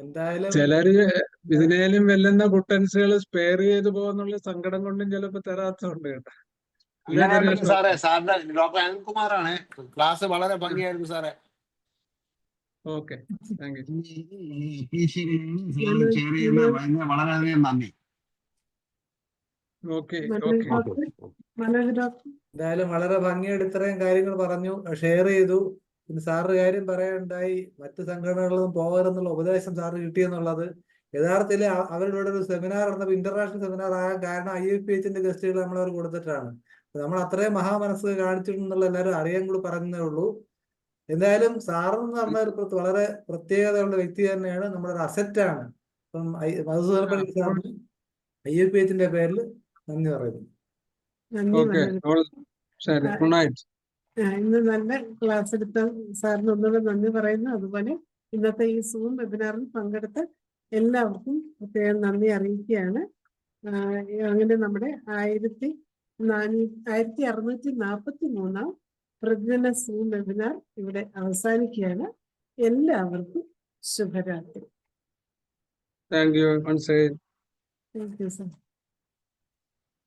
എന്തായാലും ചിലര് ഇതിനേലും വെല്ലുന്ന കുട്ടൻസുകൾ സ്പെയർ ചെയ്ത് പോകുന്നുള്ള സങ്കടം കൊണ്ടും ചിലപ്പോ തരാത്തതുണ്ട് കേട്ടോ. സാറേ, സാറിന്റെ ഡോക്ടർ അനിൽകുമാറാണ്. ക്ലാസ് വളരെ ഭംഗിയായിരുന്നു സാറേ. Okay, thank you. വളരെയധികം നന്ദി. എന്തായാലും വളരെ ഭംഗിയായിട്ട് ഇത്രയും കാര്യങ്ങൾ പറഞ്ഞു, ഷെയർ ചെയ്തു. പിന്നെ സാറിന് കാര്യം പറയാനുണ്ടായി, മറ്റ് സംഘടനകളൊന്നും പോകരുതെന്നുള്ള ഉപദേശം സാറ് കിട്ടിയെന്നുള്ളത്. യഥാർത്ഥത്തിൽ അവരുടെ ഒരു സെമിനാർ നടന്നപ്പോൾ ഇന്റർനാഷണൽ സെമിനാർ ആകാൻ കാരണം IFPHന്റെ ഗസ്റ്റുകൾ നമ്മളവർ കൊടുത്തിട്ടാണ്. നമ്മൾ അത്രയും മഹാമനസ്സ് കാണിച്ചിട്ടുണ്ടെന്നുള്ള എല്ലാവരും അറിയാൻ കൂടി പറഞ്ഞതേ ഉള്ളൂ. എന്തായാലും സാറെന്ന് പറഞ്ഞ ഒരു വളരെ പ്രത്യേകതയുള്ള വ്യക്തി തന്നെയാണ്, നമ്മുടെ ഒരു അസറ്റാണ്. അപ്പം മധുസൂദൻ പണിക്കർ സാറിന് IFPHന്റെ പേരിൽ നന്ദി പറയുന്നു. ഇന്ന് നല്ല ക്ലാസ് എടുത്ത സാറിന് ഒന്നുകൂടെ നന്ദി പറയുന്നു. അതുപോലെ ഇന്നത്തെ ഈ സൂം വെബിനാറിൽ പങ്കെടുത്ത എല്ലാവർക്കും പ്രത്യേകം നന്ദി അറിയിക്കുകയാണ്. അങ്ങനെ നമ്മുടെ 1643 പ്രതിദിന സൂം വെബിനാർ ഇവിടെ അവസാനിക്കുകയാണ്. എല്ലാവർക്കും ശുഭരാത്രി. Thank you sir.